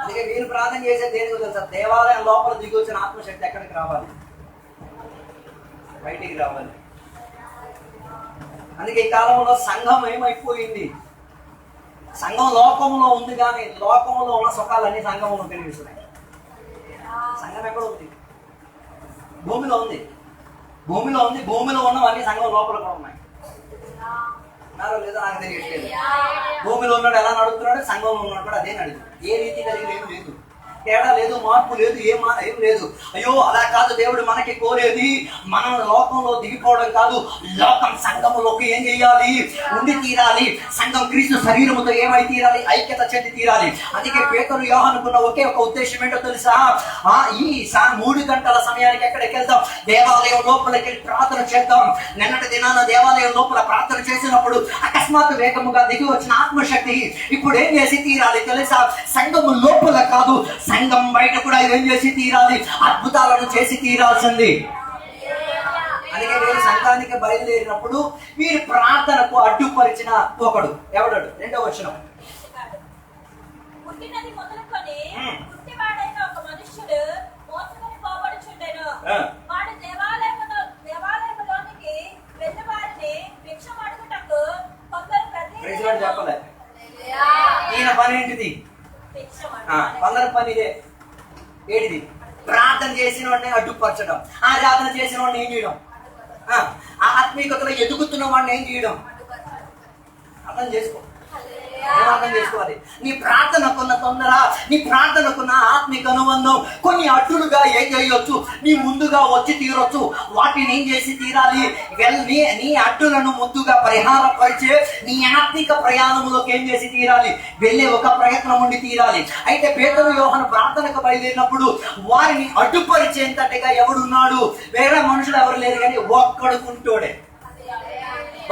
అందుకే మీరు ప్రార్థన చేసే దేనికి తెలుసా? దేవాలయం లోపల దిగి వచ్చిన ఆత్మశక్తి ఎక్కడికి రావాలి? బయటికి రావాలి. అందుకే ఈ కాలంలో సంఘం ఏమైపోయింది? సంఘం లోకంలో ఉంది, కానీ లోకంలో ఉన్న సుఖాలన్నీ సంఘంలో కనిపిస్తున్నాయి. సంఘం ఎక్కడ ఉంది? భూమిలో ఉంది. భూమిలో ఉంది. భూమిలో ఉన్నవన్నీ సంఘం లోపల కూడా ఉన్నాయి. లేదా నాకు తెలియట్లేదు. భూమిలో ఉన్నాడు ఎలా నడుపుతున్నాడు, సంఘంలో ఉన్నాడు కూడా అదే నడుపు. ఏ రీతి కలిగి ఏం లేదు. తేడా లేదు, మార్పు లేదు, ఏం లేదు. అయ్యో అలా కాదు, దేవుడు మనకి కోరేది మనం లోకంలో దిగిపోవడం కాదు, లోకం సంఘములోకి ఏం చేయాలి, ఉండి తీరాలి. సంఘం క్రీస్తు శరీరముతో ఏమై తీరాలి, ఐక్యత చెంది తీరాలి. అందుకే పేతురు యోహానుకున్న ఒకే ఒక ఉద్దేశం ఏంటో తెలుసా? ఈ 3 గంటల సమయానికి ఎక్కడికి వెళ్దాం, దేవాలయం లోపలికి వెళ్ళి ప్రార్థన చేద్దాం. నిన్నటి దినాన దేవాలయం లోపల ప్రార్థన చేసినప్పుడు అకస్మాత్ వేగముగా దిగి వచ్చిన ఆత్మశక్తి ఇప్పుడు ఏం చేసి తీరాలి తెలుసా? సంఘము లోపల కాదు, సంఘం బయట కూడా ఏం చేసి తీరాలి, అద్భుతాలను చేసి తీరాల్సింది. అందుకే మీరు సంఘానికి బయలుదేరినప్పుడు మీరు ప్రార్థనకు అడ్డుపరిచిన ఒకడు ఎవడాడు? 2వ వచనం. పుట్టినది మొదలుకొని పుట్టివాడైన ఒక మనుష్యుడు మోసమని పోబడుచుండెను. వాడు దేవాలయములోనికి వెళ్ళి వారిని భిక్షం అడుగుటకు కొందరు చెప్పలే. ఈయన పని ఏంటిది? కొందరు పని ఇదే. ఏంటిది? ప్రార్థన చేసిన వాడిని అడ్డుపరచడం, ఆరాధన చేసిన వాడిని ఏం చేయడం, ఆత్మీయతలో ఎదుగుతున్న వాడిని ఏం చేయడం. అర్థం చేసుకో, అర్థం చేసుకోవాలి. నీ ప్రార్థనకున్న తొందర, నీ ప్రార్థనకున్న ఆత్మిక అనుబంధం కొన్ని అడ్డులుగా ఏం చేయొచ్చు, నీ ముందుగా వచ్చి తీరొచ్చు. వాటిని ఏం చేసి తీరాలి? నీ అడ్డులను ముందుగా పరిహారపరిచే నీ ఆత్మిక ప్రయాణంలోకి ఏం చేసి తీరాలి, వెళ్ళే ఒక ప్రయత్నం ఉండి తీరాలి. అయితే పేతురు యోహాను ప్రార్థనకు బయలుదేరినప్పుడు వారిని అడ్డుపరిచేంతటిగా ఎవడున్నాడు? వేరే మనుషులు ఎవరు లేరు, కానీ ఒక్కడు కుంటోడే.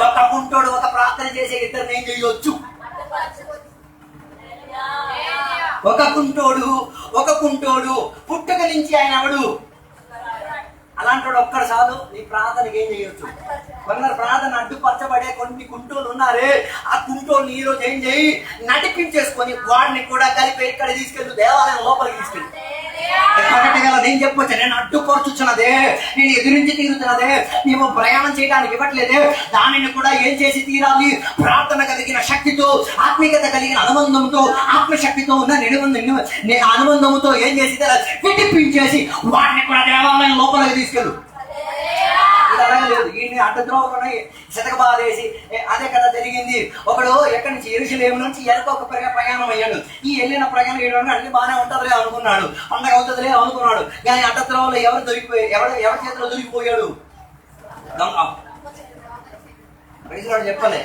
ఒక కుంటోడు ఒక ప్రార్థన చేసే ఇద్దరిని ఏం చేయొచ్చు? ఒక కుంటోడు పుట్టుక నుంచి ఆయన ఎవడు? అలాంటి ఒక్కడు చాలు నీ ప్రార్థనకి ఏం చేయొచ్చు. కొందరు ప్రార్థన అడ్డుపరచబడే కొన్ని కుంటోళ్ళు ఉన్నారే, ఆ కుంటోళ్ళు ఈ రోజు ఏం చేయి, నడిపించేసుకొని వాడిని కూడా కలిపి ఇక్కడ తీసుకెళ్ళు, దేవాలయం లోపలికి తీసుకెళ్ళి. నేను చెప్పొచ్చు, నేను అడ్డుపరుచున్నదే, నేను ఎదిరించి తీరుతున్నదే, నీవు ప్రయాణం చేయడానికి ఇవ్వట్లేదే, దానిని కూడా ఏం చేసి తీరాలి? ప్రార్థన కలిగిన శక్తితో, ఆత్మీయత కలిగిన అనుబంధంతో, ఆత్మశక్తితో ఉన్న అనుబంధంతో ఏం చేసి విడిపించేసి వాడిని కూడా దేవాలయం లోపలికి తీసుకెళ్ళు. ఇది అలాగే లేదు. ఈయన్ని అడ్డద్రోవకుని శతకబాదేసి అదే కదా జరిగింది. ఒకడు ఎక్కడి నుంచి యెరూషలేము నుంచి ఒక ప్రయాణం అయ్యాడు. ఈ వెళ్ళిన ప్రయాణం ఏడు అన్ని బాగానే ఉంటుందిలే అనుకున్నాడు, పండగ అవుతుందిలే అనుకున్నాడు. కానీ అడ్డద్రోవలో ఎవరు చేతిలో దొరికిపోయాడు? దొంగ. చెప్పలే,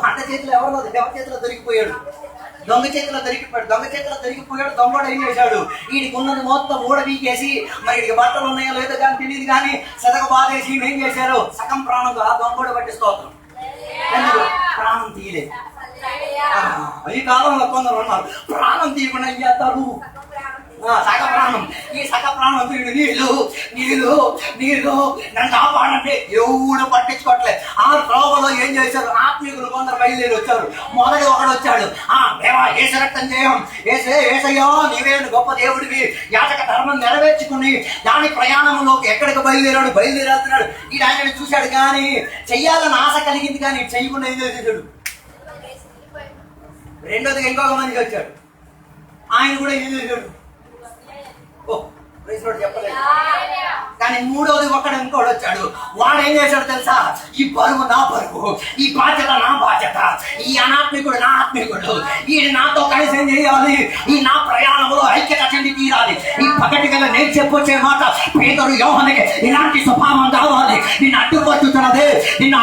అడ్డ చేతిలో ఎవరి చేతిలో దొరికిపోయాడు? దొంగ చేతిలో దొరికిపోయాడు. దొంగడు ఏం చేశాడు? వీడికి ఉన్నది మొత్తం ఊడబీకేసి, మరి వీడికి బట్టలు ఉన్నాయో లేదో కానీ తెలియదు, కానీ శతక బాధేసి ఏం చేశారు? సగం ప్రాణం ఆ దొంగడు బట్టి స్తోత్రం. ప్రాణం తీయలేదు. ఈ కాలంలో కొందరు ఉన్నారు ప్రాణం తీయకుండా ఏం చేస్తారు? సగ ప్రాణం. ఈ సగ ప్రాణం నీళ్ళు నన్ను కాపాడంటే ఎవడు పట్టించుకోవట్లేదు. ఆ త్రోవలో ఏం చేశారు? ఆత్మీయులు కొందరు బయలుదేరి వచ్చారు. మొదటి ఒకడు వచ్చాడు, దేవా ఏసు రక్తం చేయం, ఏసయ్యో నీవే గొప్ప దేవుడివి, యాచక ధర్మం నెరవేర్చుకుని దాని ప్రయాణంలోకి ఎక్కడికి బయలుదేరేస్తున్నాడు. ఈ ఆయనని చూశాడు, కానీ చెయ్యాలని ఆశ కలిగింది, కానీ చెయ్యకుండా ఏం చేసేసాడు? రెండోదిగా ఇంకొక మందికి వచ్చాడు, ఆయన కూడా ఏం చేశాడు? చెప్పలేదు. కానీ మూడోది ఒకడు ఇంకోడు వచ్చాడు. వాడు ఏం చేశాడు తెలుసా? ఈ బరువు నా బరువు, ఈ బాధ్యత నా బాధ్యత, ఈ అనాత్మికుడు నా ఆత్మికుడు, ఈ నాతో కలిసి ఏం చేయాలి? ఈ నా ప్రయాణంలో ఐక్యత చెంది తీరాలి. ఈ పగటి గల నేను చెప్పొచ్చే మాట, పేతురు యోహానుకి ఇలాంటి స్వభావం కావాలి. నిన్ను అడ్డుపడుతున్నదే, నిన్ను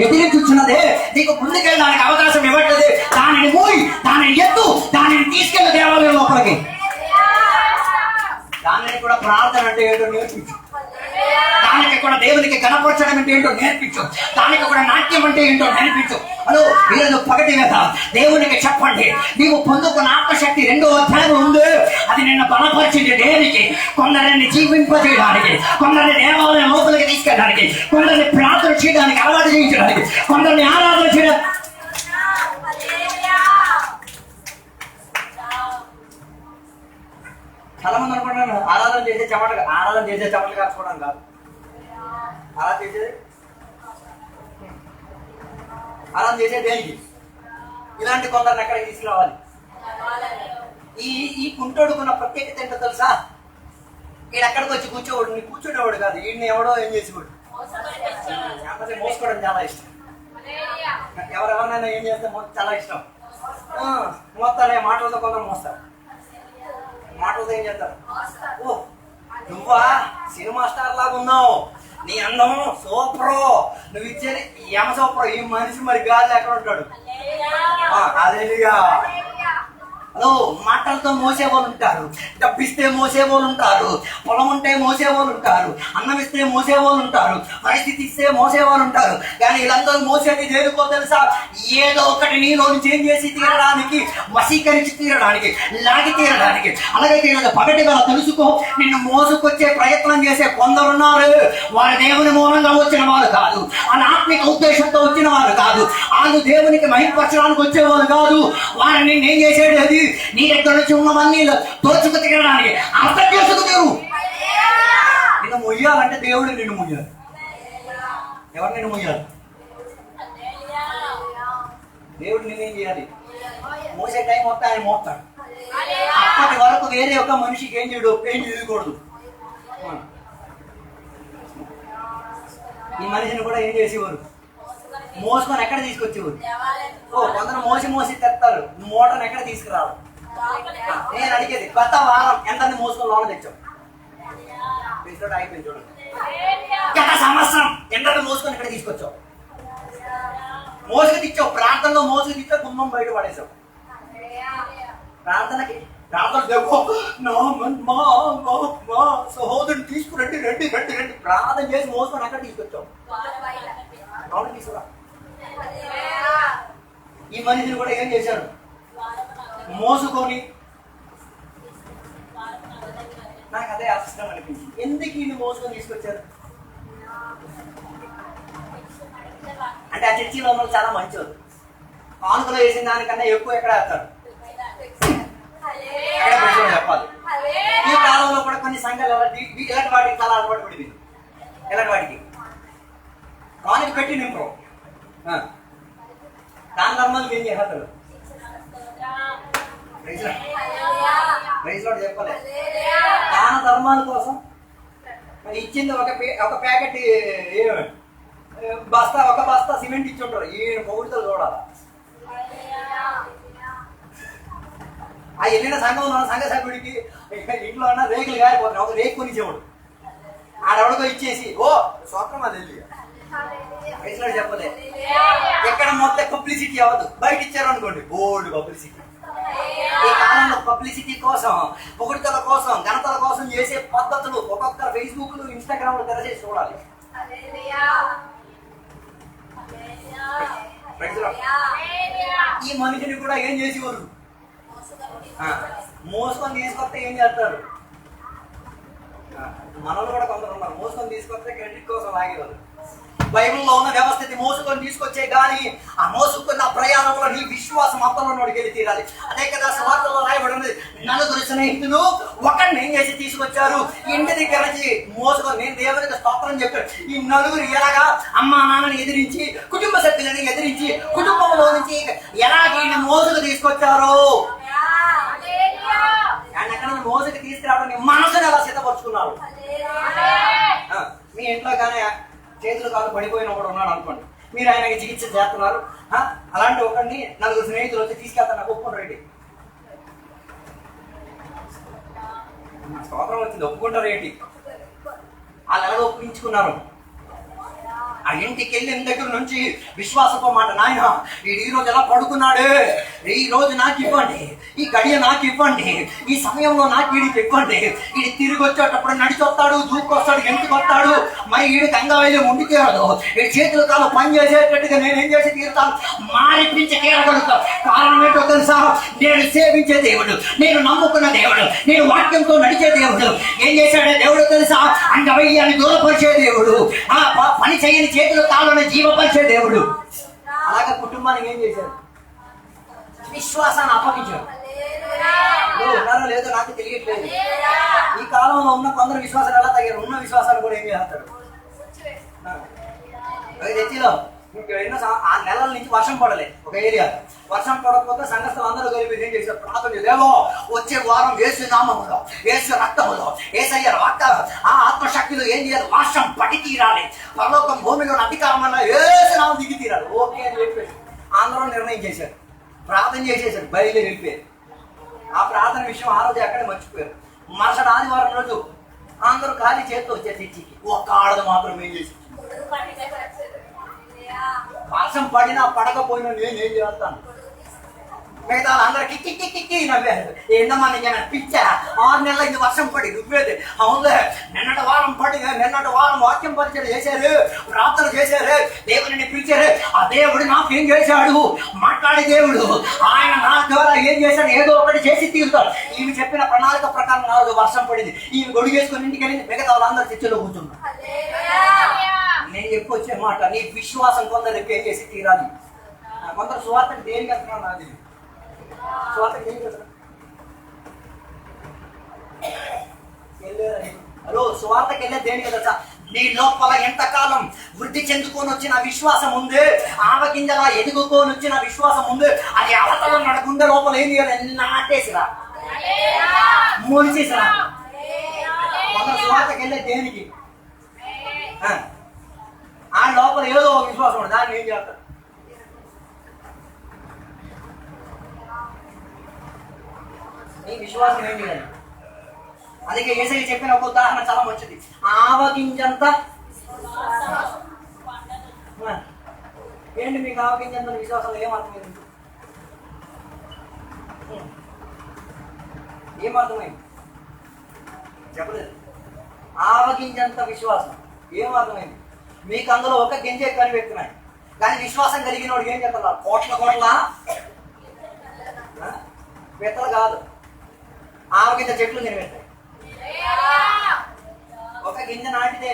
ఎదిరించుచున్నదే, నీకు ముందుకెళ్ళడానికి అవకాశం ఇవ్వట్లేదు, దానిని మూయి, దానిని ఎత్తు, దానిని తీసుకెళ్ళి దేవాలయం లోపలికి. దానిని కూడా ప్రార్థన అంటే ఏంటో నేర్పించు. దానికి కూడా దేవునికి కనపరచడం అంటే ఏంటో నేర్పించు. దానికి కూడా నాట్యం అంటే ఏంటో నేర్పించు. హలో, ఈరోజు పగటి మీద దేవునికి చెప్పండి, నీవు పొందుకున్న ఆత్మశక్తి 2వ అధ్యాయం ఉంది. అది నిన్ను బలపరిచింది దేనికి? కొందరిని జీవింపజేయడానికి, కొందరిని దేవాలయం లోపలికి తీసుకెళ్ళడానికి, కొందరిని ప్రార్థన చేయడానికి అలవాటు చేయించడానికి, కొందరిని ఆరాధన చేయడానికి. చాలా మంది అనుకుంటున్నాను ఆరాధన చేసే చెమటలు కాచుకోవడం కాదు. ఆరాధన చేసే దేనికి? ఇలాంటి కొందరిని ఎక్కడికి తీసుకురావాలి? ఈ కుంటోడుకున్న ప్రత్యేకత ఏంటో తెలుసా? ఈయన ఎక్కడికి వచ్చి కూర్చునేవాడు కాదు, ఈయన్ని ఎవడో ఏం చేసేవాడు, మోసుకోవడం చాలా ఇష్టం. ఎవరెవరినైనా ఏం చేస్తే చాలా ఇష్టం. మోస్తాడే మాటలతో కొందరు మోస్తారు. మాటలతో ఏం చేస్తారు? ఓ నువ్వా సినిమా స్టార్ లాగా ఉన్నావు, నీ అందం సూపర్, నువ్వు ఇచ్చేది యమ సూపర్. ఈ మనిషి మరి గాలి ఎక్కడ ఉంటాడు? అదేగా హలో, మాటలతో మోసే వాళ్ళు ఉంటారు, డబ్బిస్తే మోసే వాళ్ళు ఉంటారు, పొలం ఉంటే మోసే వాళ్ళు ఉంటారు, అన్నం ఇస్తే మోసే వాళ్ళు ఉంటారు, పరిస్థితి ఇస్తే మోసే వాళ్ళు ఉంటారు. కానీ వీళ్ళందరూ మోసేది దేనికో తెలుసా? ఏదో ఒకటి నీలో చేంజ్ చేసి తీరడానికి, వశీకరించి తీరడానికి, లాగి తీరడానికి. అలాగే పగటి వేళ తెలుసుకో, నిన్ను మోసుకొచ్చే ప్రయత్నం చేసే కొందరున్నారు. వారి దేవుని మూలంగా వచ్చిన వారు కాదు, వాళ్ళ ఆత్మిక ఉద్దేశంతో వచ్చిన వారు కాదు, వాళ్ళు దేవునికి మహిమపరచడానికి వచ్చేవారు కాదు. వారిని నేను చేసేది అది నీ దగ్గర నుంచి ఉన్నవన్నీ దోచుకు తిరగడానికి, అర్థం చేసుకు తీరు. నిన్ను మొయ్యాలంటే దేవుడు నిన్ను మొయ్యాలి. ఎవరు నిన్ను మొయ్యాలి? దేవుడు నిన్నేం చేయాలి? మోసే టైం మొత్తం ఆయన మోస్తాడు. అప్పటి వరకు వేరే ఒక మనిషికి ఏం చేయకూడదు. ఈ మనిషిని కూడా ఏం చేసేవారు? మోసుకొని ఎక్కడ తీసుకొచ్చేవారు? కొందరు మోసి తెస్తారు, మోటార్ని ఎక్కడ తీసుకురావాలి? నేను అడిగేది కొత్త వారం ఎంత మోసుకొని లోన తెచ్చావు? అయిపోయింది చూడండి. గత సంవత్సరం ఎంత మోసుకొని ఎక్కడ తీసుకొచ్చావు? మోసుకు తెచ్చావు, ప్రార్థనలో మోసుకు తెచ్చావు, గుమ్మం బయట పడేసావు. ప్రార్థనకి సహోదరుని తీసుకురండి, రండి రండి రండి ప్రార్థన చేసి మోసుకొని ఎక్కడ తీసుకొచ్చావు? తీసుకురా. ఈ మనిషిని కూడా ఏం చేశారు? మోసుకొని. నాకు అదే అర్థం అనిపించింది, ఎందుకు ఈయన మోసుకొని తీసుకొచ్చారు అంటే ఆ చర్చిలో ఉన్న చాలా మంచివారు. కానుకలో వేసిన దానికన్నా ఎక్కువ ఎక్కడ వేస్తారు? చెప్పాలి. ఈ కాలంలో కూడా కొన్ని సంఘాలు ఇలాంటి వాటికి చాలా అలవాటు పడిపోయింది. ఎలాంటి వాటికి కానుక పెట్టి నింపరు, దాని ధర్మాలకు ఏం చేస్తారు? ప్రైజ్ లార్డ్ చెప్పలే. దాన ధర్మాల కోసం ఇచ్చింది ఒక ప్యాకెట్ ఒక బస్తా సిమెంట్ ఇచ్చి ఉంటారు. ఈయన పొగుడుతో చూడాలి. ఆ వెళ్ళిన సంఘంలో సంఘ సభ్యుడికి ఇంట్లో ఉన్న రేకులు గారిపోతున్నాయి, ఒక రేకు కొనిచ్చేవాడు. ఆడెవడికో ఇచ్చేసి ఓ స్వప్నం అది వెళ్ళి ప్రైజ్ లార్డ్ చెప్పలే. ఎక్కడ మొత్తం పబ్లిసిటీ అవ్వదు, బయట ఇచ్చారు అనుకోండి బోల్డ్ పబ్లిసిటీ. ఈ కాలంలో పబ్లిసిటీ కోసం, పొగుడుతల కోసం, ఘనతల కోసం చేసే పద్ధతులు ఒక్కొక్క ఫేస్బుక్ లో, ఇన్స్టాగ్రామ్ లో తెరచేసి చూడాలి. ఈ మనిషిని కూడా ఏం చేసేవారు? మోసుకొని తీసుకొస్తే ఏం చేస్తారు? మనలో కూడా కొందరు ఉన్నారు, మోసుకొని తీసుకొస్తే క్రెడిట్ కోసం లాగేవారు. బైబిల్లో ఉన్న వ్యవస్థ మోసుకొని తీసుకొచ్చే గాని ఆ మోసుకున్న ప్రయాణంలో నీ విశ్వాసం అంతలో వెళ్ళి తీరాలి. అదే కదా సువార్తలో రాయబడింది, నలుగురు స్నేహితులు ఒకరిని ఏం చేసి తీసుకొచ్చారు, ఇంటి దగ్గర నుంచి మోసుకొని. నేను దేవునికి స్తోత్రం చెప్పాను. ఈ నలుగురు ఎలాగా అమ్మా నాన్నని ఎదిరించి, కుటుంబ సభ్యులని ఎదిరించి, కుటుంబంలో నుంచి ఎలాగ మోసుకు తీసుకొచ్చారు. ఆయన ఎక్కడ మోసుకు తీసుకురావడానికి మనసుని ఎలా సిద్ధపరుచుకున్నారు. మీ ఇంట్లో కానీ చేతులు కాదు పడిపోయినప్పుడు ఉన్నాడు అనుకోండి, మీరు ఆయనకి చికిత్స చేస్తున్నారు. అలాంటి ఒకరిని నలుగురు స్నేహితులు వచ్చి తీసుకెళ్తాను, నాకు ఒప్పుకుంటారు ఏంటి? స్తోత్రం వచ్చింది, ఒప్పుకుంటారు ఏంటి? వాళ్ళు ఎలాగో ఒప్పించుకున్నారు. ఆ ఇంటికి వెళ్ళిన దగ్గర నుంచి విశ్వాసపు మాట, నాయన వీడు ఈ రోజు ఎలా పడుకున్నాడు, ఈ రోజు నాకు ఇవ్వండి, ఈ గడియ నాకు ఇవ్వండి, ఈ సమయంలో నాకు వీడికి ఇవ్వండి. వీడి తిరిగి వచ్చేటప్పుడు నడిచొస్తాడు, దూకొస్తాడు, ఎందుకు వస్తాడు, మరి వీడికి అంగవైలి ఉండి తీరదు, వీడి చేతులు కాలు పని చేసేటట్టుగా నేనేం చేసి తీరుతాను, మారిపించి తీరగలుగుతాను. కారణం ఏంటో తెలుసా? నేను సేవించే దేవుడు, నేను నమ్ముకున్న దేవుడు, నేను వాక్యంతో నడిచే దేవుడు. ఏం చేశాడే దేవుడు తెలుసా? అంగవైయాన్ని దూరపరిచే దేవుడు, ఆ పని చేయని చేతులు కాళ్ళని జీవపరిచే దేవుడు. అలాగే కుటుంబానికి ఏం చేశాడు? విశ్వాసాన్ని అప్పగించాడు. ఉన్నారో లేదో నాకు తెలియట్లేదు. ఈ కాలంలో ఉన్న కొందరు విశ్వాసాలు ఎలా తగ్గారు, ఉన్న విశ్వాసాలు కూడా ఏం చేస్తాడు? చర్చిలో ఎన్నో ఆ నెలల నుంచి వర్షం పడలే, ఒక ఏరియా వర్షం పడకపోతే సంఘస్థులు అందరూ కలిపి ఏం చేశారు? ప్రార్థన చేసేవో వచ్చే వారం యేసు నామములో, యేసు రక్తములో, యేసయ్య రక్త ఆ ఆత్మశక్తిలో ఏం చేయాలి? వర్షం పడి తీరాలి, పరలోకం భూమిలో అధికారం అన్న యేసు నామం దిగి తీరాలి. ఓకే అని చెప్పేసి అందరూ నిర్ణయం చేశారు, ప్రార్థన చేసేసారు, బయలుదేరి వెళ్ళిపోయారు. ఆ ప్రార్థన విషయం ఆ రోజు అక్కడే మర్చిపోయారు. మరుసటి ఆదివారం రోజు అందరూ ఖాళీ చేతితో వచ్చే చర్చికి, ఒక్క ఆడది మాత్రం ఏం చేసి వర్షం పడినా పడకపోయినా నేనేం చేస్తాను. మిగతా అందరికి కిక్కి కిక్కి నవ్వారు. ఏందమ్మా నీకేమైనా పిచ్చా? 6 నెలల ఇది వర్షం పడి నువ్వేది అవునులే. నిన్నటి వారం పడి నిన్నటి వారం వాక్యం పరిచయం చేశారు, ప్రార్థన చేశారు, దేవుడిని పిలిచారు. ఆ దేవుడు నాకేం చేశాడు? మాట్లాడే దేవుడు. ఆయన నా ద్వారా ఏం చేశాడు? ఏదో ఒకటి చేసి తీరుతాడు. ఈమె చెప్పిన ప్రణాళిక ప్రకారం నాలుగు వర్షం పడింది. ఈమె గొడుగు వేసుకుని ఇంటికి వెళ్ళి మిగతా వాళ్ళందరూ చర్చలో కూర్చున్నారు. నేను చెప్పొచ్చే మాట, నీ విశ్వాసం కొందరికి ఏం చేసి తీరాలి. కొందరు సువార్తకి దేనికి వెళ్తున్నావు నాది స్వార్థకి దేనికి వెళ్తున్నా? హలో, స్వార్థకి వెళ్ళే దేనికి తెలుసా? నీ లోపల ఎంతకాలం వృద్ధి చెందుకొని వచ్చిన విశ్వాసం ఉంది, ఆవగింజలా ఎదుగుకొని వచ్చిన విశ్వాసం ఉంది. అది అవతల నడకుండా లోపల ఏం చేయాలి? నాటేసిరా, మూలిసేసిరా. కొందరు స్వార్థకి వెళ్ళే దేనికి? ఆ లోపల ఏదో విశ్వాసం ఉంది, దాన్ని ఏం చేస్తారు? నీ విశ్వాసం ఏం చేయాలి? అందుకే యేసయ్య చెప్పిన ఒక ఉదాహరణ చాలా మంచిది. ఆవగింజంత ఏంటి మీకు ఆవగింజంత విశ్వాసం ఏమర్థమైంది? ఏమర్థమైంది చెప్పలేదు. ఆవగింజంత విశ్వాసం ఏమర్థమైంది? మీకు అందులో ఒక గింజే కనిపెడుతున్నాయి, కానీ విశ్వాసం కలిగిన వాడు ఏం చేస్తారు? కోట్ల కోట్ల విత్తలు కాదు, ఆవగింజ చెట్లు కనిపెడతాయి. ఒక గింజ నాటితే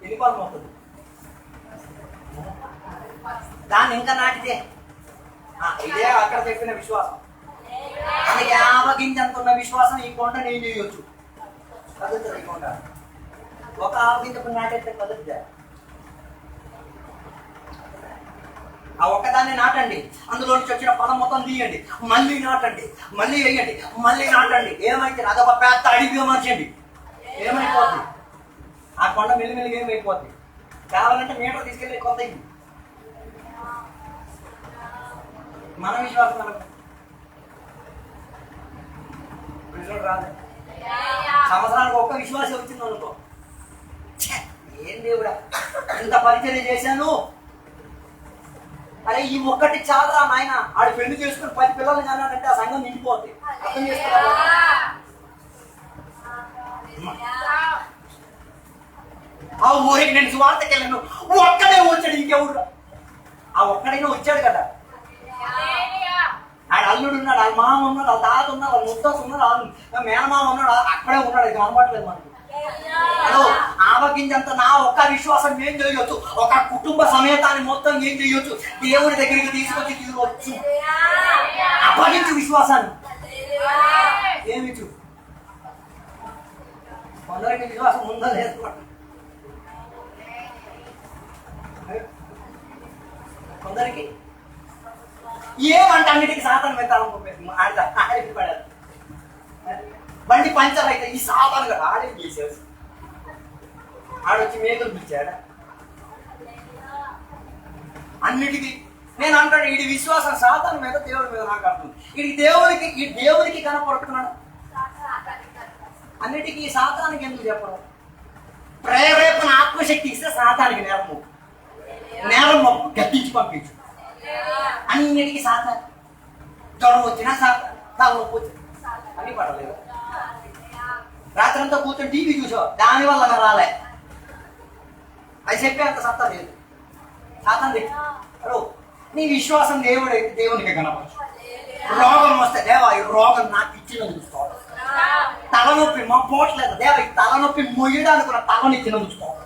ఎన్ని పొలం అవుతుంది? దాన్ని ఇంకా నాటితే ఇదే అక్కడ చెప్పిన విశ్వాసం. అందుకే ఆవగింజ అంత ఉన్న విశ్వాసం ఈ కొండను ఏం చేయొచ్చు? కదులుతుంది. ఈ కొండ ఒక ఆవగింజకు నాటైతే కదులుతా. ఆ ఒక్కదాన్ని నాటండి, అందులో నుంచి వచ్చిన ఫలం మొత్తం తీయండి, మళ్ళీ నాటండి, మళ్ళీ వేయండి, మళ్ళీ నాటండి. ఏమైతే అదొక పెద్ద అడిగిగా మార్చండి. ఏమైపోద్ది? ఆ కొండ మెల్లిమెల్లిగా ఏమైపోద్ది? కావాలంటే మీటర్ తీసుకెళ్ళి కొంత మన విశ్వాసం రాదు. సంవత్సరానికి ఒక్క విశ్వాసం వచ్చింది అనుకో, ఏం దేవుడా ఇంత పరిచర్య చేశాను, అరే ఈ ఒక్కటి చాలరా నాయన. ఆడు పెళ్లి చేసుకుని 10 పిల్లలు కానంటే ఆ సంఘం నిండిపోద్ది. అర్థం చేసుకున్నా? ఆ ఊరికి నేను సువార్తకి వెళ్ళాను, ఒక్కడే వచ్చాడు, ఇంకెవడు? ఆ ఒక్కడైనా వచ్చాడు కదా. ఆడ అల్లుడు ఉన్నాడు, వాళ్ళ మామ ఉన్నాడు, వాళ్ళ తాత ఉన్నాడు, వాళ్ళ ముత్తాత ఉన్నాడు, వాళ్ళ మేనమామ ఉన్నాడు, అక్కడే ఉన్నాడు. ఇది కనబడట్లేదు మనకు. హలో, ఆవగింజంత నా ఒక్క విశ్వాసం ఏం చేయొచ్చు? ఒక కుటుంబ సమేతాన్ని మొత్తం ఏం చేయొచ్చు? దేవుని దగ్గరికి తీసుకొచ్చి తీరవచ్చు. అప్పగించు విశ్వాసాన్ని. ఏమిచ్చు? కొందరికి విశ్వాసం ఉందా లేదు? కొందరికి ఏమంటే అన్నిటికీ సాతాను పెట్టాలనుకోలేదు. ఆడికి పడాలి. బండి పంచర్ అయితే ఈ సాతాను కదా ఆడేం చేసేది? ఆడొచ్చి మేకలు పిలిచాడా? అన్నిటికీ నేను అంటాడు ఇది విశ్వాసం సాతాను మీద దేవుడి మీద నాకు అర్థం. ఈ దేవునికి కనపడుతున్నాడు. అన్నిటికీ సాతానికి ఎందుకు చెప్పడం? ప్రేరేపణ ఆత్మశక్తి ఇస్తే సాతానికి నేరం గద్దించి పంపించు. అన్నిటికీ సాతాను. జ్వరం వచ్చినా సాతాను, తలనొప్పి వచ్చినా అన్ని పడలేదు. రాత్రంతా కూర్చొని టీవీ చూసావు, దానివల్ల రాలే. అది చెప్పే అంత సత్తా లేదు. సాతాను దగ్గర హలో, నీ విశ్వాసం దేవునికి కనపడచ్చు. రోగం వస్తే దేవా ఈ రోగం నాకు ఇచ్చినందుకు చూసుకోవాలి. తలనొప్పి మా పోట్లేదు దేవా ఈ తలనొప్పి మొయ్యడానికి నా తలనిచ్చినందుకు చూసుకోవాలి.